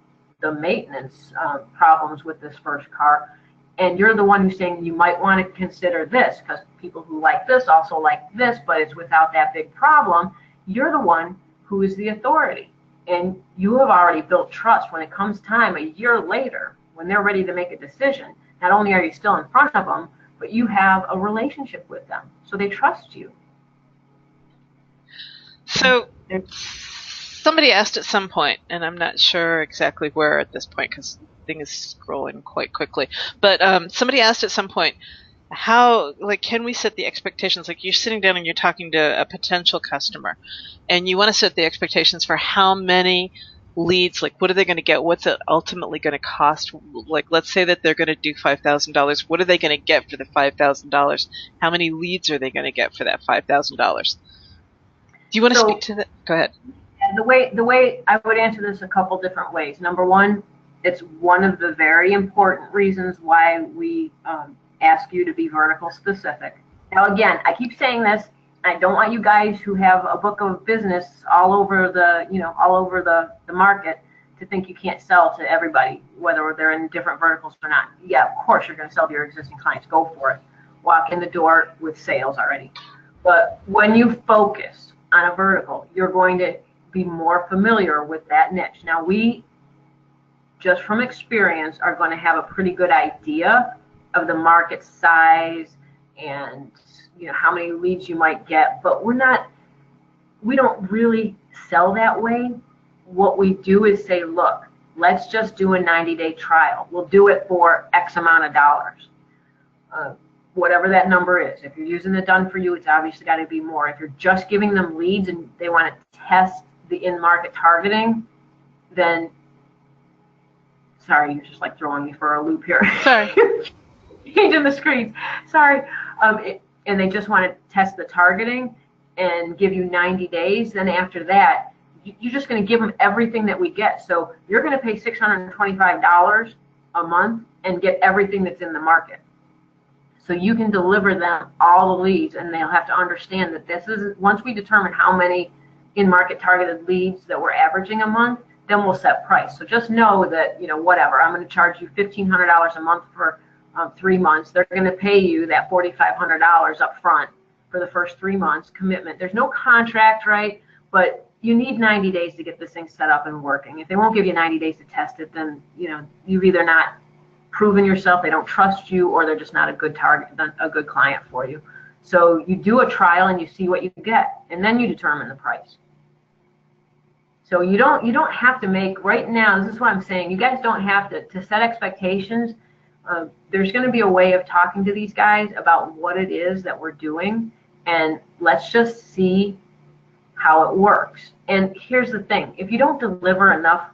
the maintenance problems with this first car, and you're the one who's saying you might want to consider this because people who like this also like this, but it's without that big problem, you're the one who is the authority. And you have already built trust. When it comes time a year later, when they're ready to make a decision, not only are you still in front of them, but you have a relationship with them. So they trust you. So somebody asked at some point, and I'm not sure exactly where at this point because the thing is scrolling quite quickly, but somebody asked at some point, how, like, can we set the expectations? Like, you're sitting down and you're talking to a potential customer, and you want to set the expectations for how many leads, like, what are they going to get? What's it ultimately going to cost? Like, let's say that they're going to do $5,000. What are they going to get for the $5,000? How many leads are they going to get for that $5,000? Do you want to speak to that? Go ahead. The way I would answer this a couple different ways. Number one, it's one of the very important reasons why we ask you to be vertical specific. Now, again, I keep saying this. I don't want you guys who have a book of business all over the market to think you can't sell to everybody, whether they're in different verticals or not. Yeah, of course you're going to sell to your existing clients. Go for it. Walk in the door with sales already. But when you focus on a vertical, you're going to be more familiar with that niche. Now, we, just from experience, are going to have a pretty good idea of the market size and how many leads you might get, but we don't really sell that way. What we do is say, look, let's just do a 90-day trial. We'll do it for X amount of dollars. Whatever that number is. If you're using the done for you, it's obviously got to be more. If you're just giving them leads and they want to test the in-market targeting, then, sorry, you're just like throwing me for a loop here. Sorry. Changing the screens. Sorry. And they just want to test the targeting and give you 90 days, then after that, you're just going to give them everything that we get. So you're going to pay $625 a month and get everything that's in the market. So you can deliver them all the leads, and they'll have to understand that this is, once we determine how many in-market targeted leads that we're averaging a month, then we'll set price. So just know that, whatever, I'm going to charge you $1,500 a month for 3 months. They're going to pay you that $4,500 up front for the first 3 months commitment. There's no contract, right? But you need 90 days to get this thing set up and working. If they won't give you 90 days to test it, then you've either not proven yourself, they don't trust you, or they're just not a good target, a good client for you. So you do a trial and you see what you get, and then you determine the price. So you don't have to make, right now, this is what I'm saying, you guys don't have to set expectations. There's going to be a way of talking to these guys about what it is that we're doing, and let's just see how it works. And here's the thing, if you don't deliver enough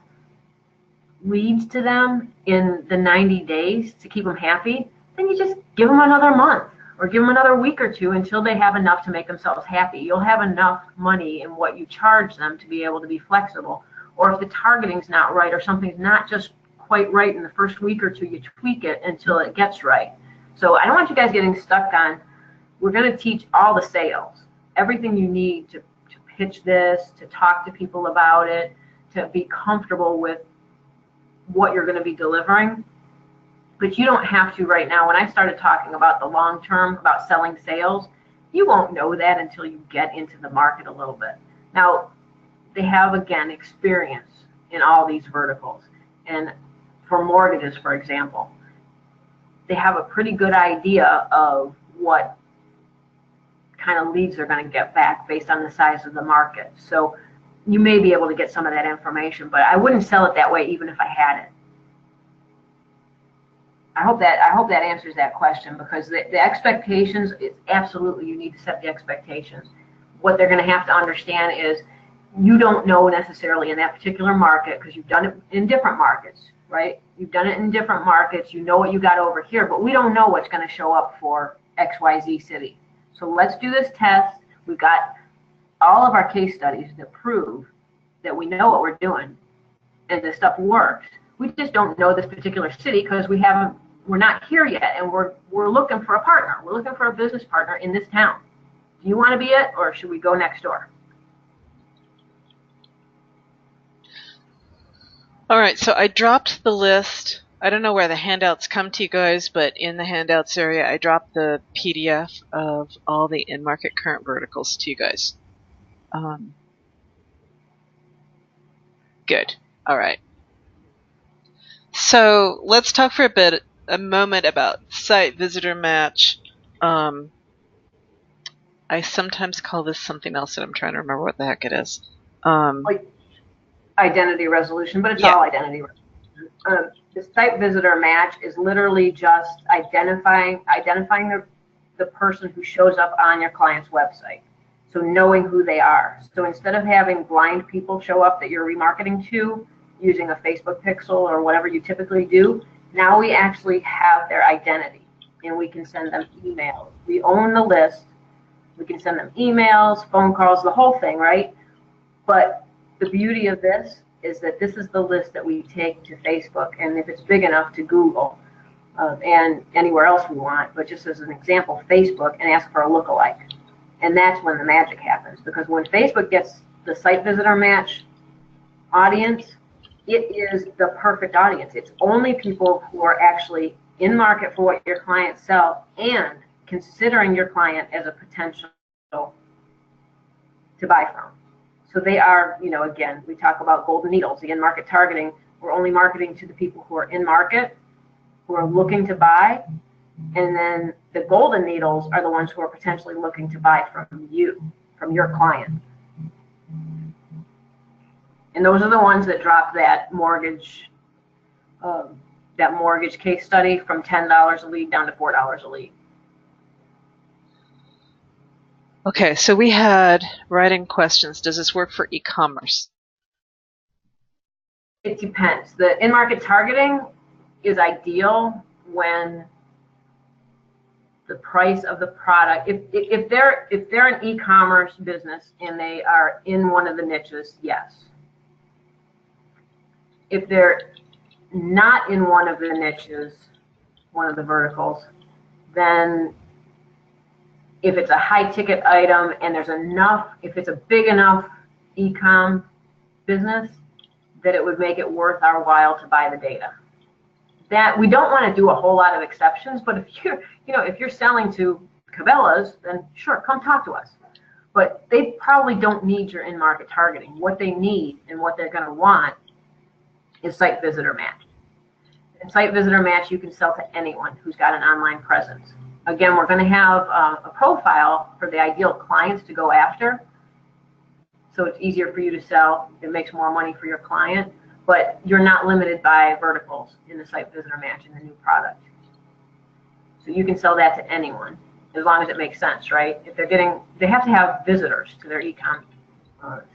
leads to them in the 90 days to keep them happy, then you just give them another month or give them another week or two until they have enough to make themselves happy. You'll have enough money in what you charge them to be able to be flexible. Or if the targeting's not right or something's not just quite right in the first week or two, you tweak it until it gets right. So I don't want you guys getting stuck on, we're going to teach all the sales, everything you need to pitch this, to talk to people about it, to be comfortable with what you're going to be delivering. But you don't have to right now. When I started talking about the long term, about selling sales, you won't know that until you get into the market a little bit. Now, they have, again, experience in all these verticals. And for mortgages, for example, they have a pretty good idea of what kind of leads they're going to get back based on the size of the market. So you may be able to get some of that information, but I wouldn't sell it that way even if I had it. I hope that answers that question, because the expectations, it's absolutely, you need to set the expectations. What they're going to have to understand is you don't know necessarily in that particular market, because you've done it in different markets, right? You've done it in different markets. You know what you got over here, but we don't know what's going to show up for XYZ city. So let's do this test. We've got all of our case studies that prove that we know what we're doing and this stuff works. We just don't know this particular city because we're not here yet, and we're looking for a partner. We're looking for a business partner in this town. Do you want to be it, or should we go next door? All right, so I dropped the list. I don't know where the handouts come to you guys, but in the handouts area, I dropped the PDF of all the in-market current verticals to you guys. Good. All right. So let's talk for a moment about site visitor match. I sometimes call this something else, and I'm trying to remember what the heck it is. Like identity resolution, but it's all identity resolution. The site visitor match is literally just identifying the person who shows up on your client's website. So knowing who they are. So instead of having blind people show up that you're remarketing to using a Facebook pixel or whatever you typically do, now we actually have their identity, and we can send them emails. We own the list. We can send them emails, phone calls, the whole thing, right? But the beauty of this is that this is the list that we take to Facebook, and if it's big enough, to Google and anywhere else we want. But just as an example, Facebook, and ask for a lookalike. And that's when the magic happens, because when Facebook gets the site visitor match audience, it is the perfect audience. It's only people who are actually in market for what your clients sell and considering your client as a potential to buy from. So they are, again, we talk about golden needles, the in-market targeting. We're only marketing to the people who are in market, who are looking to buy, and then the golden needles are the ones who are potentially looking to buy from you, from your client. And those are the ones that drop that mortgage case study from $10 a lead down to $4 a lead. Okay, so we had writing questions. Does this work for e-commerce? It depends. The in-market targeting is ideal when the price of the product, if they're an e-commerce business and they are in one of the niches, yes. If they're not in one of the niches, one of the verticals, then if it's a high ticket item and there's enough, if it's a big enough e-com business, that it would make it worth our while to buy the data. That we don't want to do a whole lot of exceptions, but if you're selling to Cabela's, then sure, come talk to us. But they probably don't need your in-market targeting. What they need and what they're going to want is site visitor match. And site visitor match you can sell to anyone who's got an online presence. Again, we're going to have a profile for the ideal clients to go after. so it's easier for you to sell. It makes more money for your client, but you're not limited by verticals in the site visitor match in the new product. So you can sell that to anyone as long as it makes sense, right? If they're getting, they have to have visitors to their e-com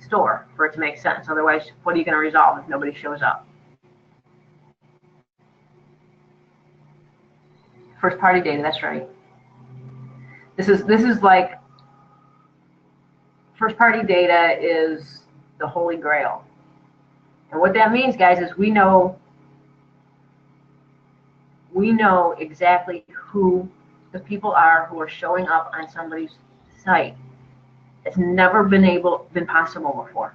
store for it to make sense. Otherwise, what are you going to resolve if nobody shows up? First party data, that's right. This is like, first party data is the holy grail. And what that means, guys, is we know exactly who the people are who are showing up on somebody's site. It's never been possible before.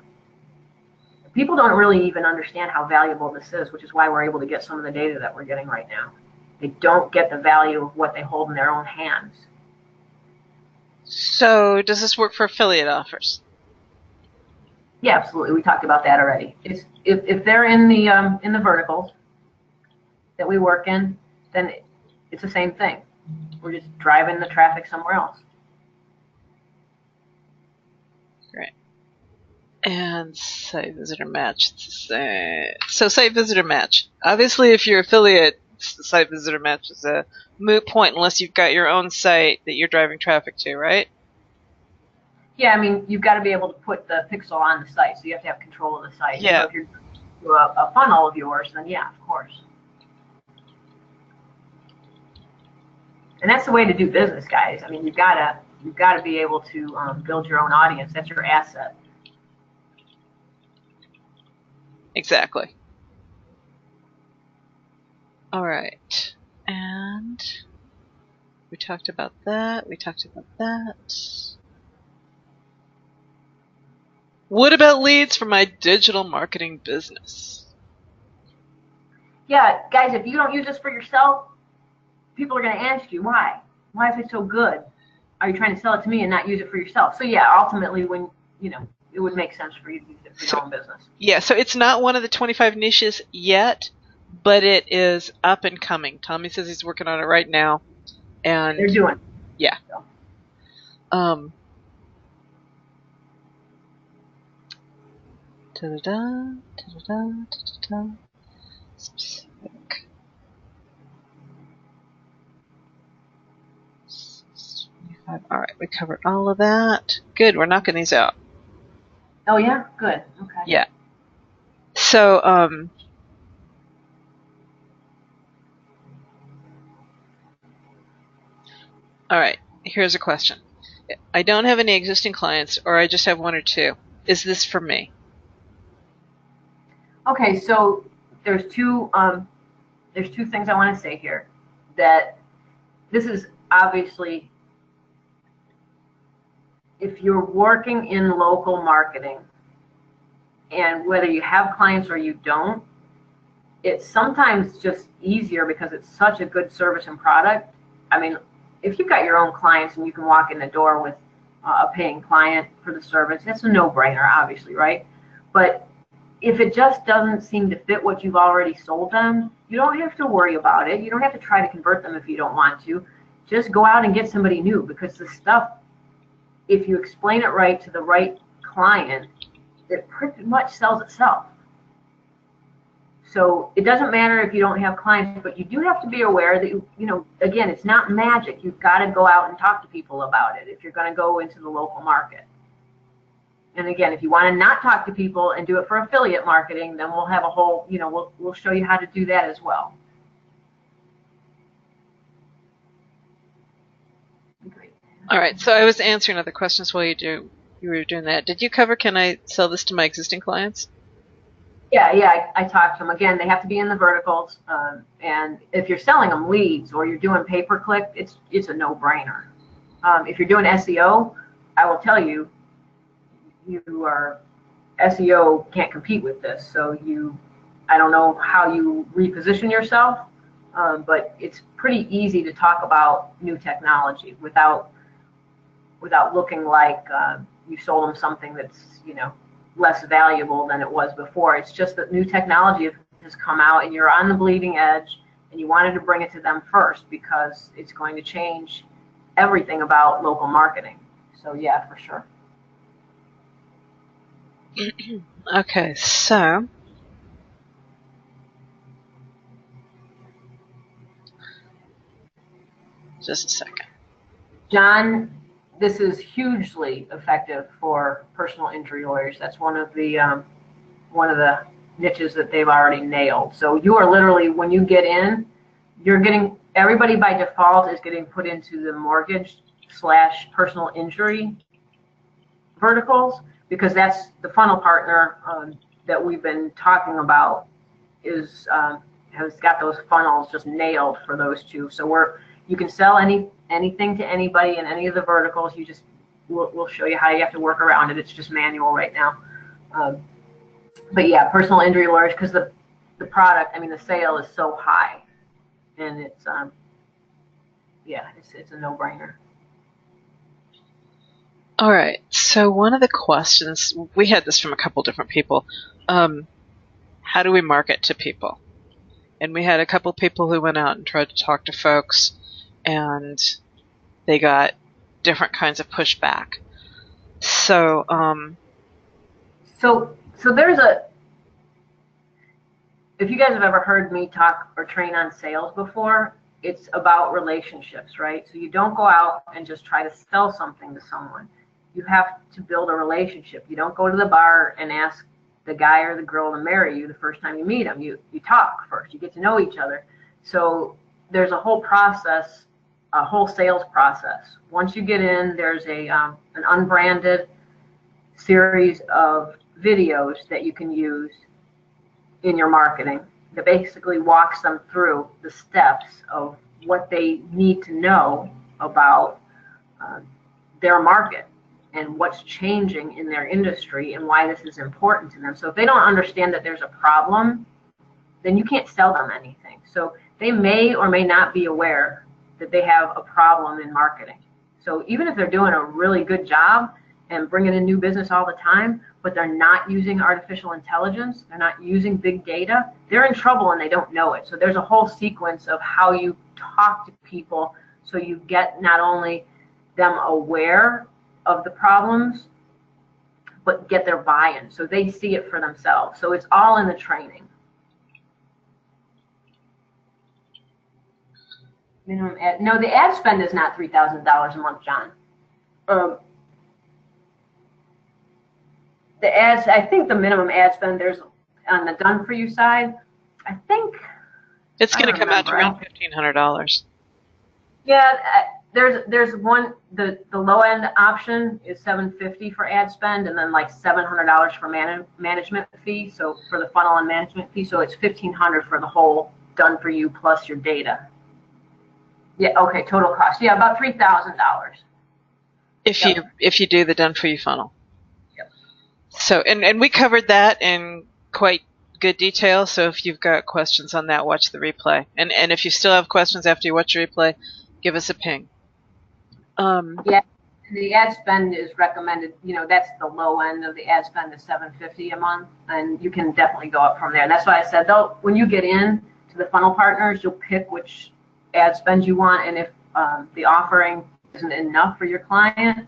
People don't really even understand how valuable this is, which is why we're able to get some of the data that we're getting right now. They don't get the value of what they hold in their own hands. So does this work for affiliate offers? Yeah, absolutely. We talked about that already. It's, if they're in the verticals that we work in, then it's the same thing. We're just driving the traffic somewhere else. Great. And site visitor match. So site visitor match. Obviously, if you're affiliate, the site visitor match is a moot point unless you've got your own site that you're driving traffic to, right? Yeah, I mean, you've got to be able to put the pixel on the site, so you have to have control of the site. Yeah. So if you're doing a funnel of yours, then yeah, of course. And that's the way to do business, guys. I mean, you've got to be able to build your own audience. That's your asset. Exactly. All right. And we talked about that. We talked about that. What about leads for my digital marketing business? Yeah, guys, if you don't use this for yourself, people are going to ask you why. Why is it so good? Are you trying to sell it to me and not use it for yourself? So yeah, ultimately, when it would make sense for you to use it for your own business. Yeah, so it's not one of the 25 niches yet, but it is up and coming. Tommy says he's working on it right now, and They're doing. Yeah. So. Specific. All right, we covered all of that. Good, we're knocking these out. Oh yeah, good. Okay. Yeah. So, all right, here's a question. I don't have any existing clients, or I just have one or two. Is this for me? Okay, so there's two things I want to say here. That this is obviously, if you're working in local marketing, and whether you have clients or you don't, it's sometimes just easier because it's such a good service and product. I mean, if you've got your own clients and you can walk in the door with a paying client for the service, that's a no-brainer, obviously, right? But if it just doesn't seem to fit what you've already sold them, you don't have to worry about it. You don't have to try to convert them if you don't want to. Just go out and get somebody new, because the stuff, if you explain it right to the right client, it pretty much sells itself. So it doesn't matter if you don't have clients, but you do have to be aware that, again, it's not magic. You've got to go out and talk to people about it if you're going to go into the local market. And again, if you want to not talk to people and do it for affiliate marketing, then we'll have a whole, we'll show you how to do that as well. Great. All right, so I was answering other questions while you were doing that. Did you cover, can I sell this to my existing clients? Yeah, I talked to them. Again, they have to be in the verticals, and if you're selling them leads or you're doing pay-per-click, it's a no-brainer. If you're doing SEO, I will tell you, SEO can't compete with this. So I don't know how you reposition yourself, but it's pretty easy to talk about new technology without looking like you sold them something that's less valuable than it was before. It's just that new technology has come out and you're on the bleeding edge, and you wanted to bring it to them first because it's going to change everything about local marketing. So yeah, for sure. Okay, so just a second. John, this is hugely effective for personal injury lawyers. That's one of the niches that they've already nailed. So you are literally, when you get in, you're getting, everybody by default is getting put into the mortgage / personal injury verticals, because that's the funnel partner that we've been talking about is has got those funnels just nailed for those two. So you can sell anything to anybody in any of the verticals. You just we'll show you how you have to work around it. It's just manual right now. But yeah, personal injury lawyers, because the product, I mean, the sale is so high, and it's it's a no-brainer. All right. So one of the questions, we had this from a couple different people. How do we market to people? And we had a couple people who went out and tried to talk to folks, and they got different kinds of pushback. So, so there's if you guys have ever heard me talk or train on sales before, it's about relationships, right? So you don't go out and just try to sell something to someone. You have to build a relationship. You don't go to the bar and ask the guy or the girl to marry you the first time you meet them. You talk first. You get to know each other. So there's a whole process, a whole sales process. Once you get in, there's an unbranded series of videos that you can use in your marketing that basically walks them through the steps of what they need to know about their market and what's changing in their industry and why this is important to them. So if they don't understand that there's a problem, then you can't sell them anything. So they may or may not be aware that they have a problem in marketing. So even if they're doing a really good job and bringing in new business all the time, but they're not using artificial intelligence, they're not using big data, they're in trouble and they don't know it. So there's a whole sequence of how you talk to people so you get not only them aware of the problems, but get their buy-in so they see it for themselves. So it's all in the training. Minimum ad, no, the ad spend is not $3,000 a month, John. The ads, I think the minimum ad spend there's on the done for you side, I think it's going to come out to around $1,500. Yeah, there's one, the low end option is $750 for ad spend, and then like $700 for management fee. So for the funnel and management fee, so it's $1,500 for the whole done for you plus your data. Yeah, okay, total cost. Yeah, about $3,000. If you do the done for you funnel. Yep. So and we covered that in quite good detail. So if you've got questions on that, watch the replay. And if you still have questions after you watch the replay, give us a ping. Yeah, the ad spend is recommended. You know, that's the low end of the ad spend is $750 a month, and you can definitely go up from there. And that's why I said, though, when you get in to the funnel partners, you'll pick which ad spend you want, and if the offering isn't enough for your client,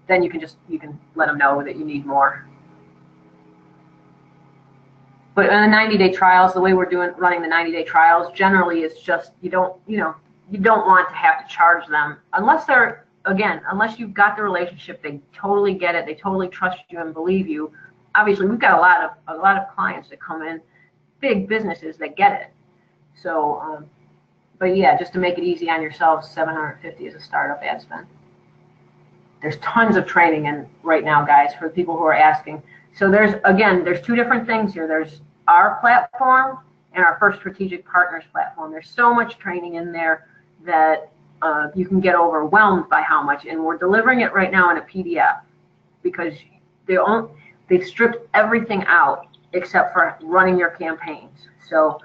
then you can let them know that you need more. But in the 90-day trials, the way we're running the 90-day trials, generally it's just you don't want to have to charge them unless you've got the relationship, they totally get it, they totally trust you and believe you. Obviously, we've got a lot of clients that come in, big businesses that get it. So, but yeah, just to make it easy on yourselves, $750 is a startup ad spend. There's tons of training in right now, guys, for the people who are asking. So there's two different things here. There's our platform and our First Strategic Partners platform. There's so much training in there that you can get overwhelmed by how much. And we're delivering it right now in a PDF because they've stripped everything out except for running your campaigns. So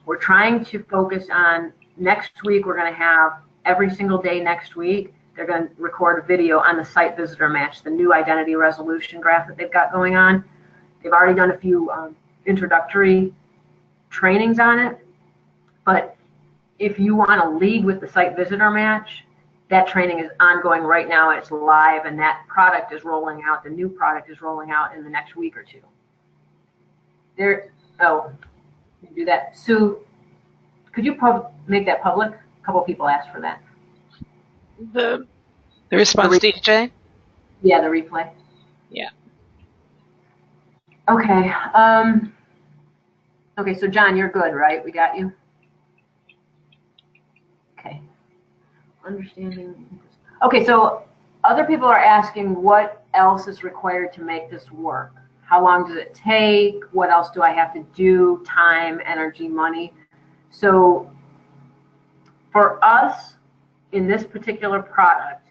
we're trying to focus on next week. We're going to have every single day next week. They're going to record a video on the site visitor match, the new identity resolution graph that they've got going on. They've already done a few introductory trainings on it. But if you want to lead with the site visitor match that training is ongoing right now. It's live, and that product is rolling out. The new product is rolling out in the next week or two. Do that. Sue, could you make that public? A couple people asked for that. The response DJ? Yeah, the replay. Yeah. Okay. Okay, so John, you're good, right? We got you? Okay. Understanding. Okay, so other people are asking what else is required to make this work. How long does it take? What else do I have to do? Time, energy, money. So for us, in this particular product,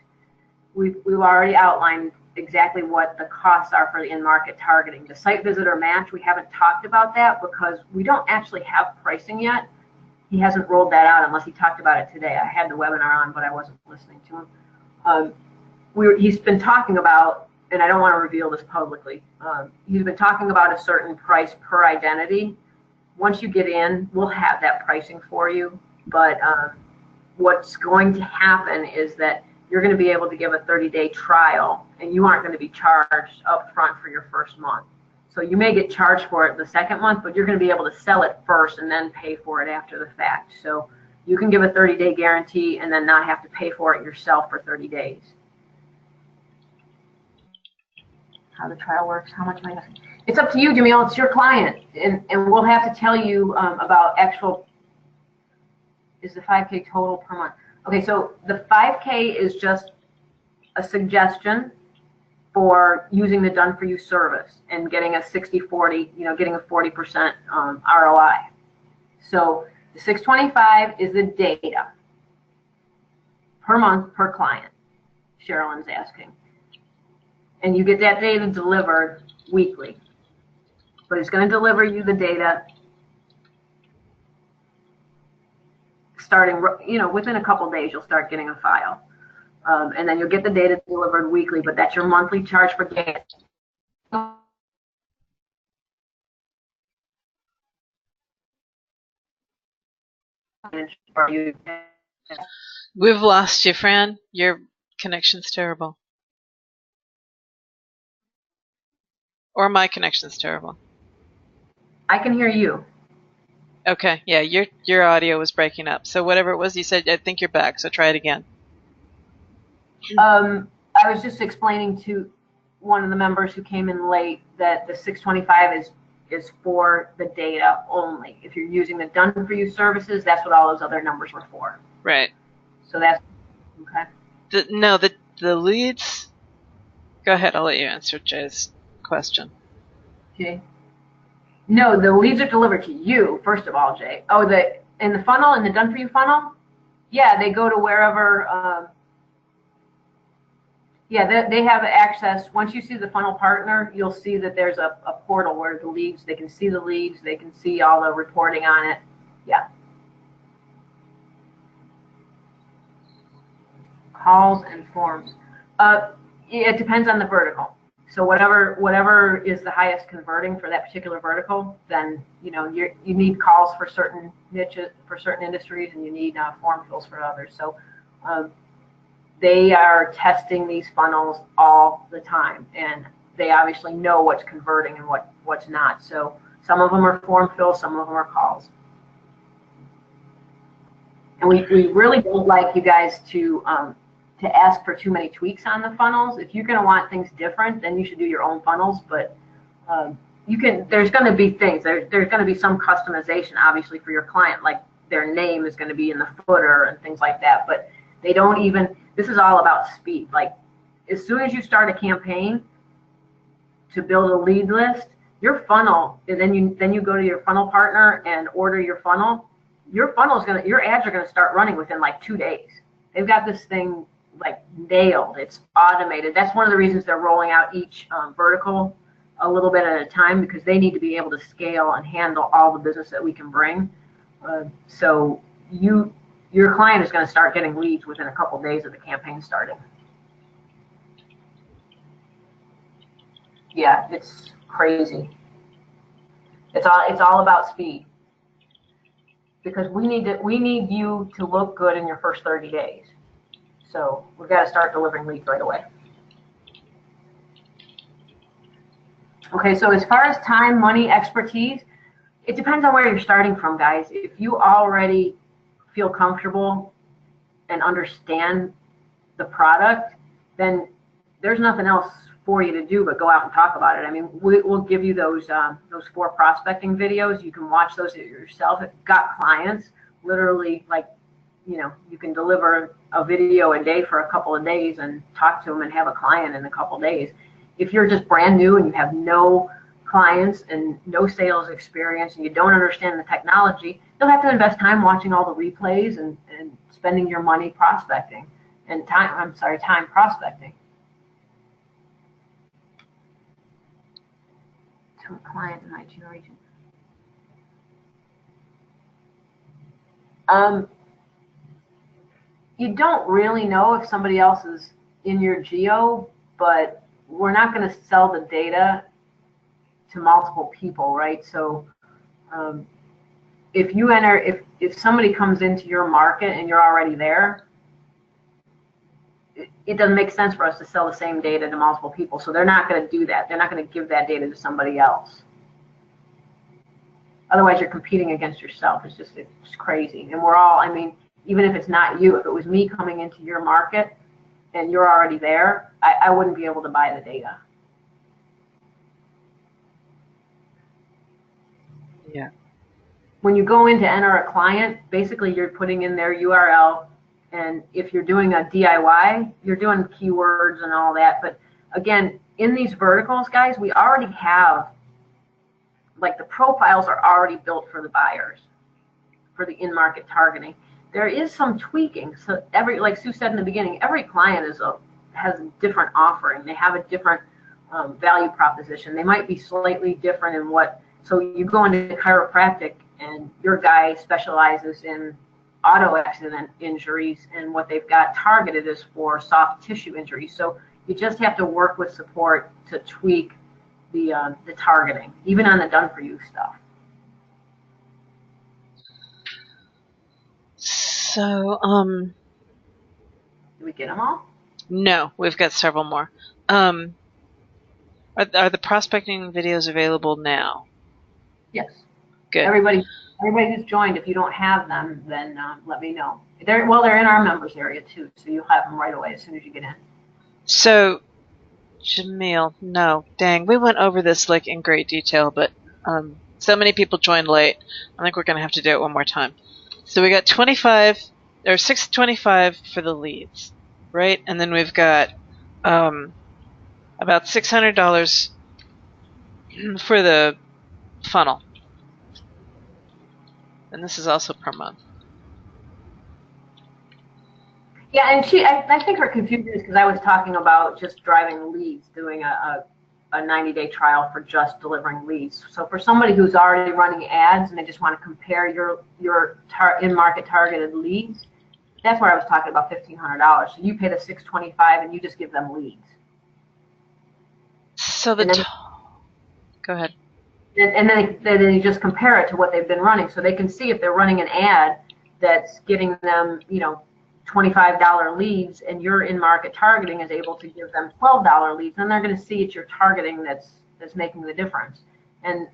we've already outlined exactly what the costs are for the in-market targeting. The site visitor match, we haven't talked about that because we don't actually have pricing yet. He hasn't rolled that out unless he talked about it today. I had the webinar on, but I wasn't listening to him. He's been talking about, and I don't want to reveal this publicly, he's been talking about a certain price per identity. Once you get in, we'll have that pricing for you. But what's going to happen is that you're going to be able to give a 30-day trial, and you aren't going to be charged up front for your first month. So you may get charged for it the second month, but you're going to be able to sell it first and then pay for it after the fact. So you can give a 30-day guarantee and then not have to pay for it yourself for 30 days. How the trial works, how much money? It's up to you, Jamil. It's your client, and we'll have to tell you about actual. Is the 5K total per month? Okay, so the 5K is just a suggestion for using the done for you service and getting a 60-40, getting a 40% ROI. So the 625 is the data per month per client. Sherilyn's asking. And you get that data delivered weekly. But it's going to deliver you the data starting, within a couple days. You'll start getting a file. And then you'll get the data delivered weekly, but that's your monthly charge for data. We've lost you, Fran. Your connection's terrible. Or my connection's terrible. I can hear you. Okay, yeah, your audio was breaking up. So whatever it was you said, I think you're back, so try it again. I was just explaining to one of the members who came in late that the 625 is for the data only. If you're using the done for you services, that's what all those other numbers were for. Right. So that's okay. The leads. Go ahead, I'll let you answer Jay's question. Okay. No, the leads are delivered to you, first of all, Jay. Oh, in the funnel, in the done for you funnel? Yeah, they go to wherever. Yeah, they have access. Once you see the funnel partner, you'll see that there's a portal where the leads, they can see the leads, they can see all the reporting on it. Yeah. Calls and forms. It depends on the vertical. So whatever is the highest converting for that particular vertical, then you need calls for certain niches, for certain industries, and you need form fills for others. So they are testing these funnels all the time, and they obviously know what's converting and what's not. So some of them are form fills, some of them are calls. And we really don't like you guys to ask for too many tweaks on the funnels. If you're going to want things different, then you should do your own funnels. But there's going to be things. There's going to be some customization, obviously, for your client, like their name is going to be in the footer and things like that. But they don't even. This is all about speed. Like as soon as you start a campaign to build a lead list, your funnel, and then you go to your funnel partner and order your funnel. Your ads are going to start running within like 2 days. They've got this thing like nailed. It's automated. That's one of the reasons they're rolling out each vertical a little bit at a time, because they need to be able to scale and handle all the business that we can bring. So your client is going to start getting leads within a couple days of the campaign starting. Yeah, it's crazy. It's all about speed, because we need you to look good in your first 30 days. So we've got to start delivering leads right away. Okay, so as far as time, money, expertise, it depends on where you're starting from, guys. If you already feel comfortable and understand the product, then there's nothing else for you to do but go out and talk about it. I mean, we'll give you those 4 prospecting videos. You can watch those yourself. If you've got clients, literally, like, you know, you can deliver a video a day for a couple of days and talk to them and have a client in a couple of days. If you're just brand new and you have no clients and no sales experience and you don't understand the technology, you'll have to invest time watching all the replays and spending your money prospecting and time prospecting. To a client in my region. You don't really know if somebody else is in your geo, but we're not going to sell the data to multiple people, right? So if you enter, if somebody comes into your market and you're already there, it doesn't make sense for us to sell the same data to multiple people. So they're not going to do that. They're not going to give that data to somebody else. Otherwise, you're competing against yourself. It's crazy. And we're all, I mean, even if it's not you, if it was me coming into your market and you're already there, I wouldn't be able to buy the data. Yeah. When you go in to enter a client, basically you're putting in their URL, and if you're doing a DIY, you're doing keywords and all that. But again, in these verticals, guys, we already have, like, the profiles are already built for the buyers, for the in-market targeting. There is some tweaking. So like Sue said in the beginning, every client has a different offering. They have a different value proposition. They might be slightly different in what, so you go into chiropractic and your guy specializes in auto accident injuries, and what they've got targeted is for soft tissue injuries. So you just have to work with support to tweak the targeting, even on the done for you stuff. So, Did we get them all? no, we've got several more. Are the prospecting videos available now? Yes. Good. Everybody who's joined, if you don't have them, then let me know. They're in our members area too, so you'll have them right away as soon as you get in. So, Jamil, no, dang, we went over this like in great detail, but so many people joined late. I think we're gonna have to do it one more time. So we got 25 or 625 for the leads, right? And then we've got about $600 for the funnel. And this is also per month. Yeah, and I think her confusion is because I was talking about just driving leads, doing a 90-day trial for just delivering leads. So for somebody who's already running ads and they just want to compare your in-market targeted leads, that's where I was talking about $1,500. So you pay the $625 and you just give them leads. So go ahead. And then you just compare it to what they've been running, so they can see if they're running an ad that's getting them, you know, $25 leads, and your in-market targeting is able to give them $12 leads, then they're going to see it's your targeting that's making the difference. And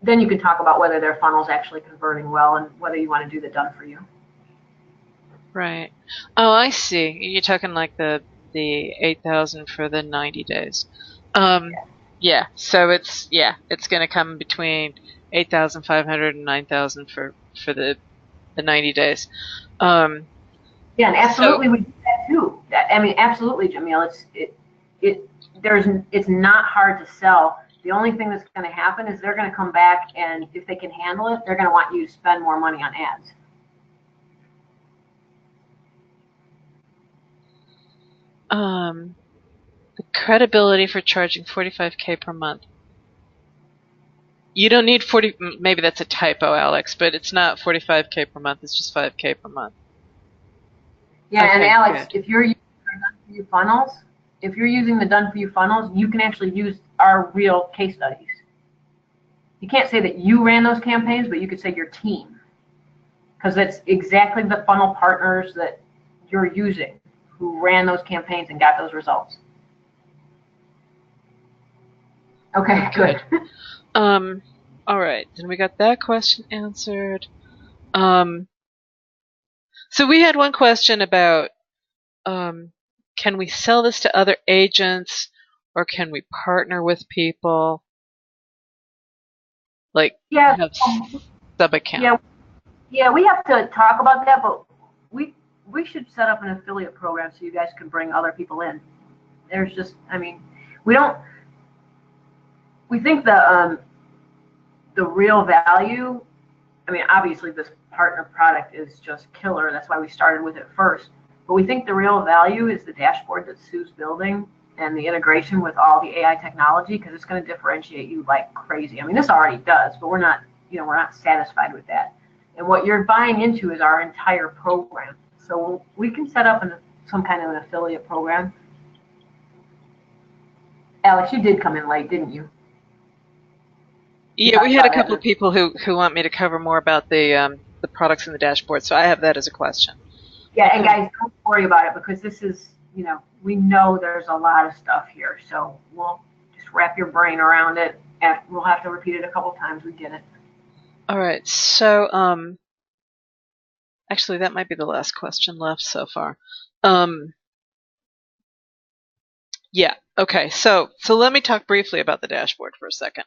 then you can talk about whether their funnel's actually converting well and whether you want to do the done for you. Right. Oh, I see. You're talking like the 8,000 for the 90 days. Yeah. So it's going to come between 8,500 and 9,000 for the 90 days. Yeah, and absolutely we do that too. I mean, absolutely, Jamil. It's not hard to sell. The only thing that's going to happen is they're going to come back, and if they can handle it, they're going to want you to spend more money on ads. The credibility for charging $45K per month. You don't need 40. Maybe that's a typo, Alex, but it's not $45K per month. It's just $5K per month. Yeah, okay, and Alex, good. If you're using done-for-you funnels, if you're using the done-for-you funnels, you can actually use our real case studies. You can't say that you ran those campaigns, but you could say your team, because that's exactly the funnel partners that you're using. who ran those campaigns and got those results. Okay, good. All right, then we got that question answered. So we had one question about can we sell this to other agents or can we partner with people? Like Yeah, have sub-account. yeah, we have to talk about that, but we should set up an affiliate program so you guys can bring other people in. There's just, I mean, we think the real value, I mean, obviously this partner product is just killer. That's why we started with it first. But we think the real value is the dashboard that Sue's building and the integration with all the AI technology, because it's going to differentiate you like crazy. I mean, this already does, but we're not satisfied with that. And what you're buying into is our entire program. So we can set up some kind of an affiliate program. Alex, you did come in late, didn't you? Yeah, we had a couple of people who want me to cover more about the products in the dashboard, so I have that as a question. Yeah, and guys, don't worry about it because this is, we know there's a lot of stuff here, so we'll just wrap your brain around it, and we'll have to repeat it a couple times. We get it. All right, so actually, that might be the last question left so far. Yeah. Okay. So let me talk briefly about the dashboard for a second.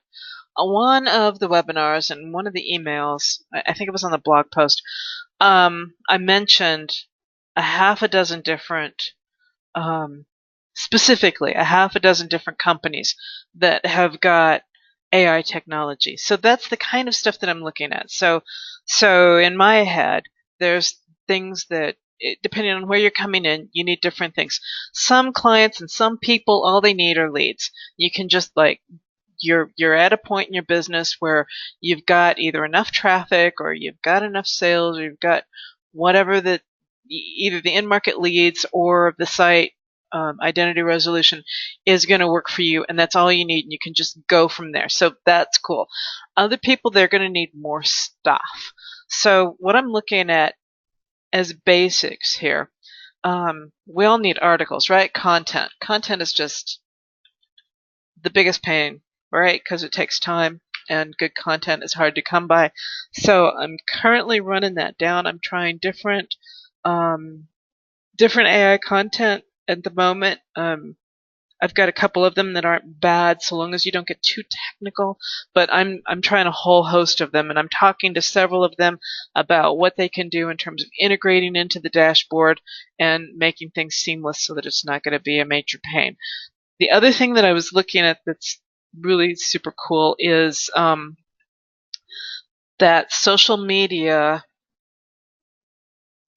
One of the webinars and one of the emails, I think it was on the blog post, I mentioned a half a dozen different, specifically a half a dozen different companies that have got AI technology. So that's the kind of stuff that I'm looking at. So in my head, there's things that, depending on where you're coming in, you need different things. Some clients and some people, all they need are leads. You can just you're at a point in your business where you've got either enough traffic or you've got enough sales or you've got whatever that either the in-market leads or the site identity resolution is going to work for you, and that's all you need, and you can just go from there. So that's cool. Other people, they're going to need more stuff. So what I'm looking at as basics here, we all need articles, right? Content. Content is just the biggest pain, right? Because it takes time and good content is hard to come by. So I'm currently running that down. I'm trying different AI content at the moment. I've got a couple of them that aren't bad, so long as you don't get too technical. But I'm trying a whole host of them, and I'm talking to several of them about what they can do in terms of integrating into the dashboard and making things seamless so that it's not going to be a major pain. The other thing that I was looking at that's really super cool is that social media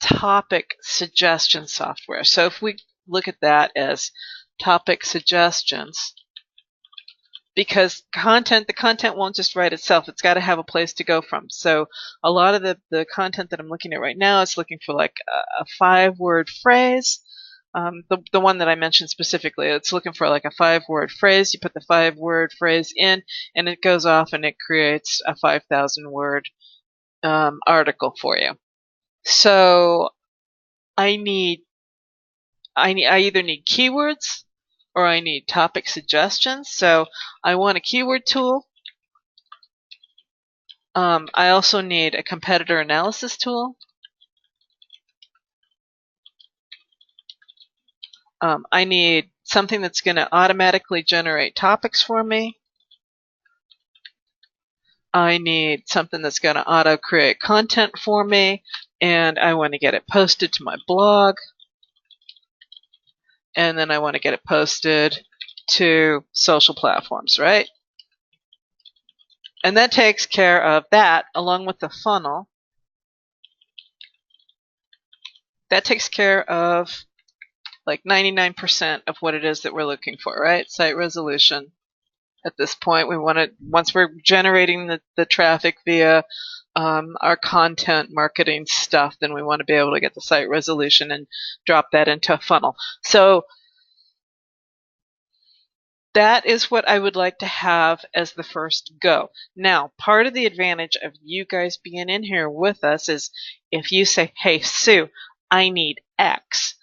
topic suggestion software. So if we look at that as topic suggestions, because the content won't just write itself. It's got to have a place to go from. So a lot of the content that I'm looking at right now is looking for like a 5-word phrase. The one that I mentioned specifically, it's looking for like a 5-word phrase. You put the 5-word phrase in, and it goes off and it creates a 5,000-word article for you. So I either need keywords or I need topic suggestions. So I want a keyword tool. I also need a competitor analysis tool. I need something that's going to automatically generate topics for me. I need something that's going to auto-create content for me, and I want to get it posted to my blog. And then I want to get it posted to social platforms, right? And that takes care of that, along with the funnel. That takes care of like 99% of what it is that we're looking for, right? Site resolution. At this point, we want to, once we're generating the traffic via our content marketing stuff, then we want to be able to get the site resolution and drop that into a funnel. So that is what I would like to have as the first go. Now, part of the advantage of you guys being in here with us is if you say, hey, Sue, I need X,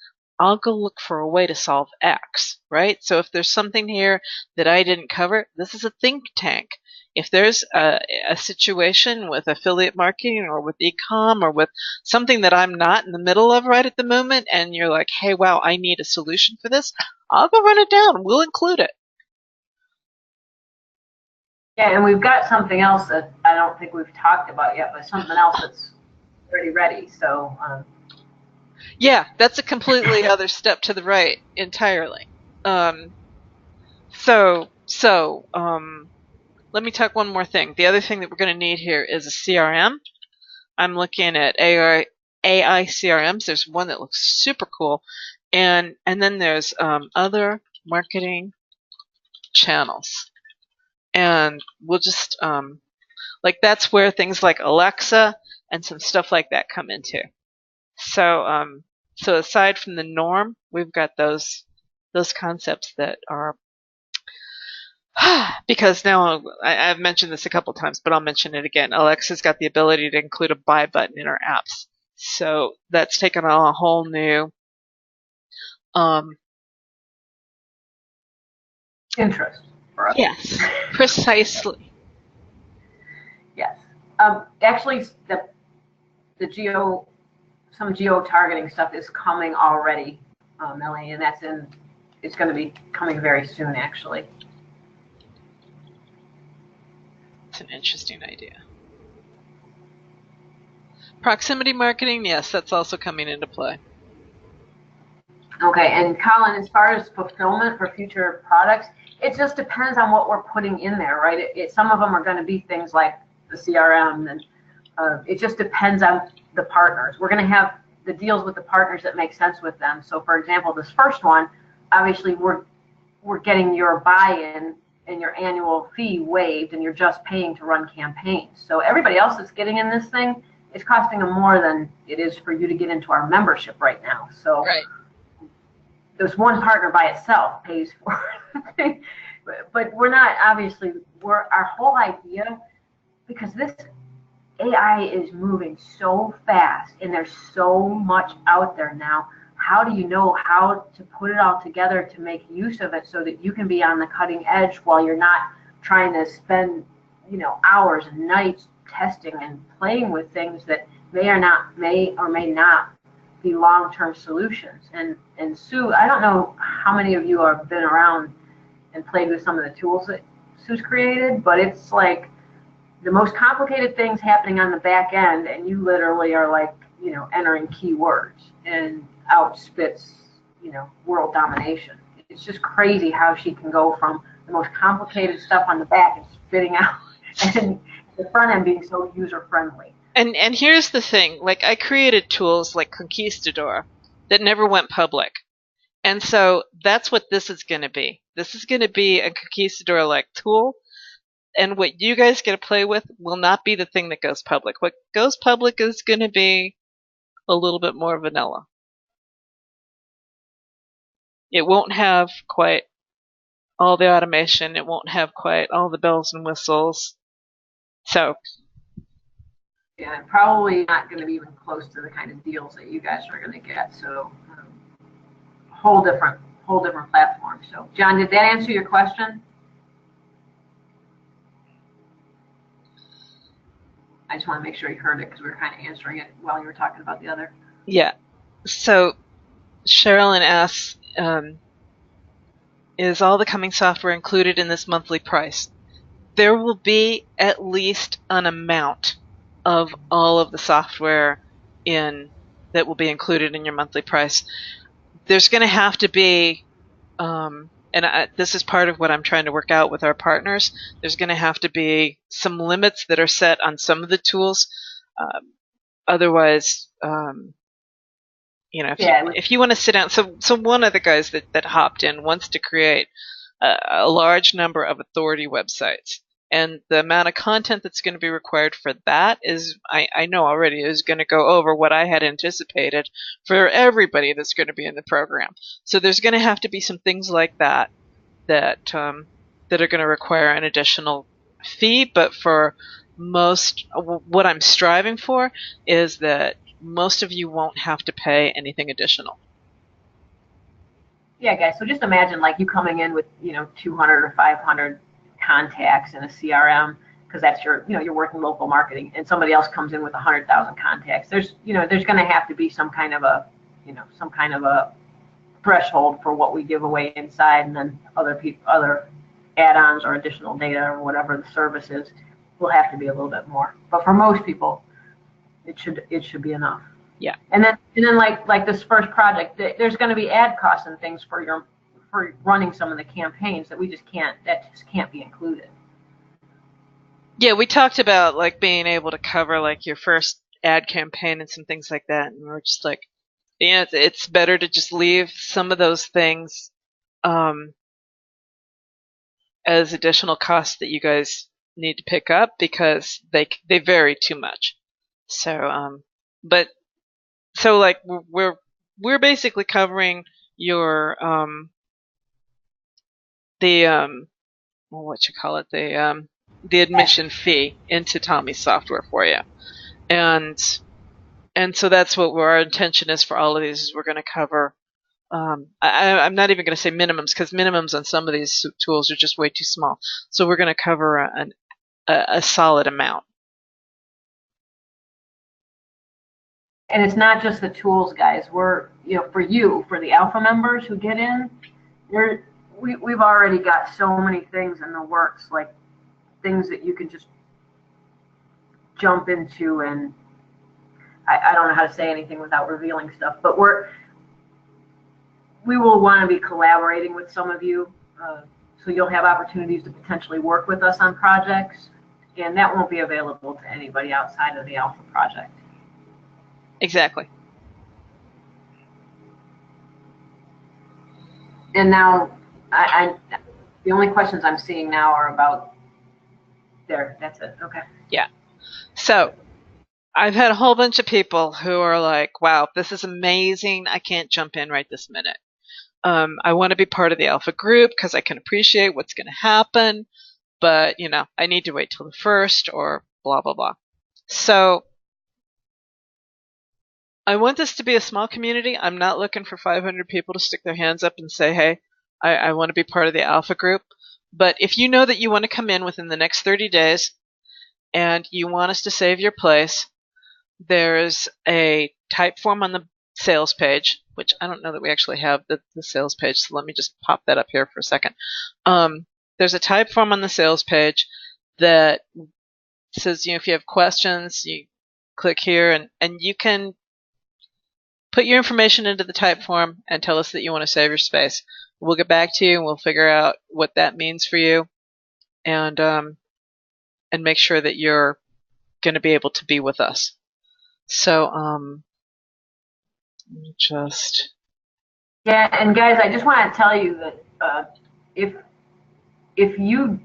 I'll go look for a way to solve X, right? So if there's something here that I didn't cover, this is a think tank. If there's a situation with affiliate marketing or with e-com or with something that I'm not in the middle of right at the moment, and you're like, hey, wow, I need a solution for this, I'll go run it down. We'll include it. Yeah, and we've got something else that I don't think we've talked about yet, but something else that's already ready. So yeah, that's a completely other step to the right entirely. So let me talk one more thing. The other thing that we're going to need here is a CRM. I'm looking at AI CRMs. There's one that looks super cool, and then there's other marketing channels, and we'll just like that's where things like Alexa and some stuff like that come into. So so aside from the norm, we've got those concepts that are because now I've mentioned this a couple times, but I'll mention it again. Alexa's got the ability to include a buy button in our apps. So that's taken on a whole new interest for us. Yes, precisely. Yes. Actually, the some geo targeting stuff is coming already, Melanie, and it's going to be coming very soon, actually. It's an interesting idea. Proximity marketing, yes, that's also coming into play. Okay, and Colin, as far as fulfillment for future products, it just depends on what we're putting in there, right? Some of them are going to be things like the CRM, and it just depends on the partners. We're going to have the deals with the partners that make sense with them. So, for example, this first one, obviously, we're getting your buy-in and your annual fee waived, and you're just paying to run campaigns. So everybody else that's getting in this thing is costing them more than it is for you to get into our membership right now. So right. There's one partner by itself pays for it. But we're not, obviously, our whole idea, because this AI is moving so fast and there's so much out there now. How do you know how to put it all together to make use of it so that you can be on the cutting edge while you're not trying to spend, hours and nights testing and playing with things that may or may not be long-term solutions. And Sue, I don't know how many of you have been around and played with some of the tools that Sue's created, but it's like the most complicated things happening on the back end, and you literally are like, entering keywords and out spits, world domination. It's just crazy how she can go from the most complicated stuff on the back and spitting out, and the front end being so user friendly. And here's the thing, like I created tools like Conquistador that never went public. And so that's what this is going to be. This is going to be a Conquistador-like tool. And what you guys get to play with will not be the thing that goes public. What goes public is going to be a little bit more vanilla. It won't have quite all the automation. It won't have quite all the bells and whistles. So, yeah, probably not going to be even close to the kind of deals that you guys are going to get. So, whole different platform. So, John, did that answer your question? I just want to make sure you heard it because we were kind of answering it while you were talking about the other. Yeah. So, Sherilyn asks, is all the coming software included in this monthly price? There will be at least an amount of all of the software that will be included in your monthly price. There's going to have to be, this is part of what I'm trying to work out with our partners, there's going to have to be some limits that are set on some of the tools. Otherwise, if you want to sit down, so one of the guys that hopped in wants to create a large number of authority websites. And the amount of content that's going to be required for that is, I know already, is going to go over what I had anticipated for everybody that's going to be in the program. So there's going to have to be some things like that are going to require an additional fee. But for most, what I'm striving for is that most of you won't have to pay anything additional. yeah, guys. So just imagine like you coming in with 200 or 500 contacts in a CRM, because that's your you're working local marketing, and somebody else comes in with 100,000 contacts. There's going to have to be some kind of a threshold for what we give away inside, and then other add-ons or additional data or whatever the service is will have to be a little bit more. But for most people, it should be enough. Yeah. And then like this first project, there's going to be ad costs and things for running some of the campaigns that just can't be included. Yeah, we talked about like being able to cover like your first ad campaign and some things like that, and we're just like, yeah, it's better to just leave some of those things as additional costs that you guys need to pick up, because they vary too much. So but so like we're basically covering your what you call it, the admission fee into Tommy's software for you, and so that's what our intention is for all of these. Is we're going to cover. I'm not even going to say minimums, because minimums on some of these tools are just way too small. So we're going to cover a solid amount. And it's not just the tools, guys. We're for the alpha members who get in, we've already got so many things in the works, like things that you can just jump into, and I don't know how to say anything without revealing stuff, but we will want to be collaborating with some of you, so you'll have opportunities to potentially work with us on projects, and that won't be available to anybody outside of the alpha project. Exactly. And now, the only questions I'm seeing now are about there. That's it. Okay. Yeah. So I've had a whole bunch of people who are like, wow, this is amazing. I can't jump in right this minute. I want to be part of the alpha group because I can appreciate what's going to happen, but I need to wait till the first, or blah, blah, blah. So I want this to be a small community. I'm not looking for 500 people to stick their hands up and say, hey, I want to be part of the alpha group. But if you know that you want to come in within the next 30 days and you want us to save your place, there's a type form on the sales page, which I don't know that we actually have the sales page, so let me just pop that up here for a second. There's a type form on the sales page that says, if you have questions, you click here, and you can put your information into the type form and tell us that you want to save your space. We'll get back to you and we'll figure out what that means for you, and make sure that you're going to be able to be with us. So yeah, and guys, I just want to tell you that if you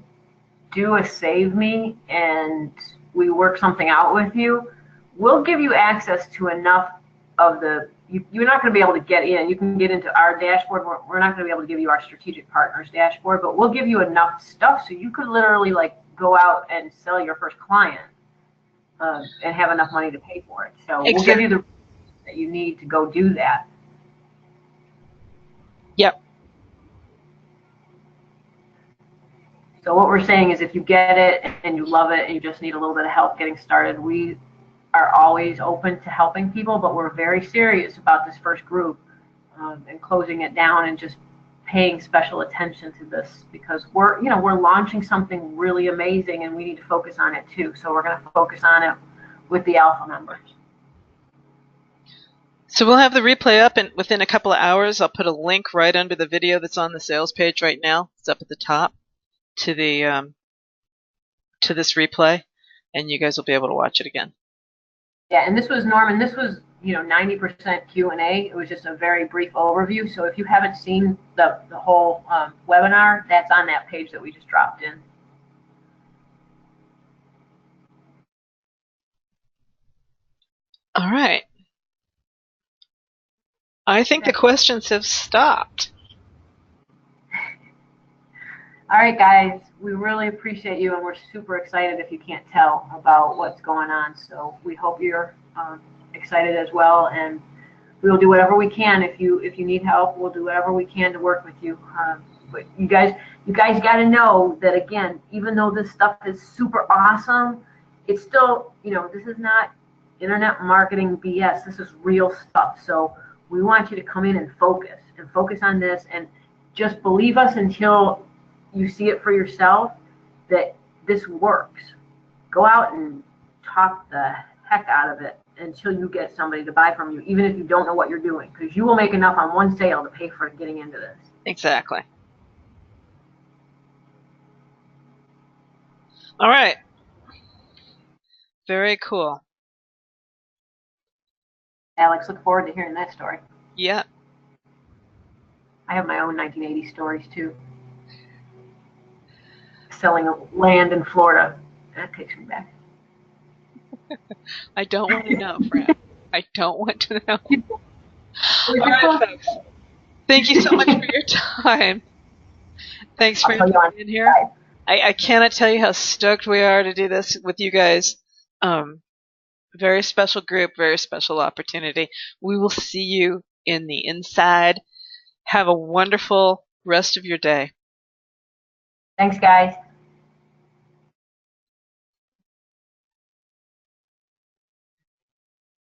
do a Save Me and we work something out with you, we'll give you access to enough of you're not going to be able to get in. You can get into our dashboard. We're not going to be able to give you our strategic partners dashboard, but we'll give you enough stuff so you could literally like go out and sell your first client and have enough money to pay for it. So We'll give you the that you need to go do that. Yep. So what we're saying is, if you get it and you love it and you just need a little bit of help getting started, we are always open to helping people, but we're very serious about this first group and closing it down and just paying special attention to this, because we're launching something really amazing and we need to focus on it too. So we're going to focus on it with the alpha members. So we'll have the replay up within a couple of hours. I'll put a link right under the video that's on the sales page right now. It's up at the top to the to this replay, and you guys will be able to watch it again. Yeah, and this was Norman. This was 90% Q&A. It was just a very brief overview. So if you haven't seen the whole webinar, that's on that page that we just dropped in. All right. I think the questions have stopped. All right, guys, we really appreciate you, and we're super excited, if you can't tell, about what's going on. So we hope you're excited as well, and we'll do whatever we can. If you need help, we'll do whatever we can to work with you. But you guys got to know that, again, even though this stuff is super awesome, it's still, this is not internet marketing BS. This is real stuff. So we want you to come in and focus on this, and just believe us until you see it for yourself that this works. Go out and talk the heck out of it until you get somebody to buy from you, even if you don't know what you're doing, because you will make enough on one sale to pay for getting into this. Exactly. All right. Very cool. Alex, look forward to hearing that story. Yeah. I have my own 1980s stories too. Selling land in Florida. That takes me back. I don't want to know, Fran. I don't want to know. All right, folks. Thank you so much for your time. Thanks for being here. I cannot tell you how stoked we are to do this with you guys. Very special group, very special opportunity. We will see you in the inside. Have a wonderful rest of your day. Thanks, guys.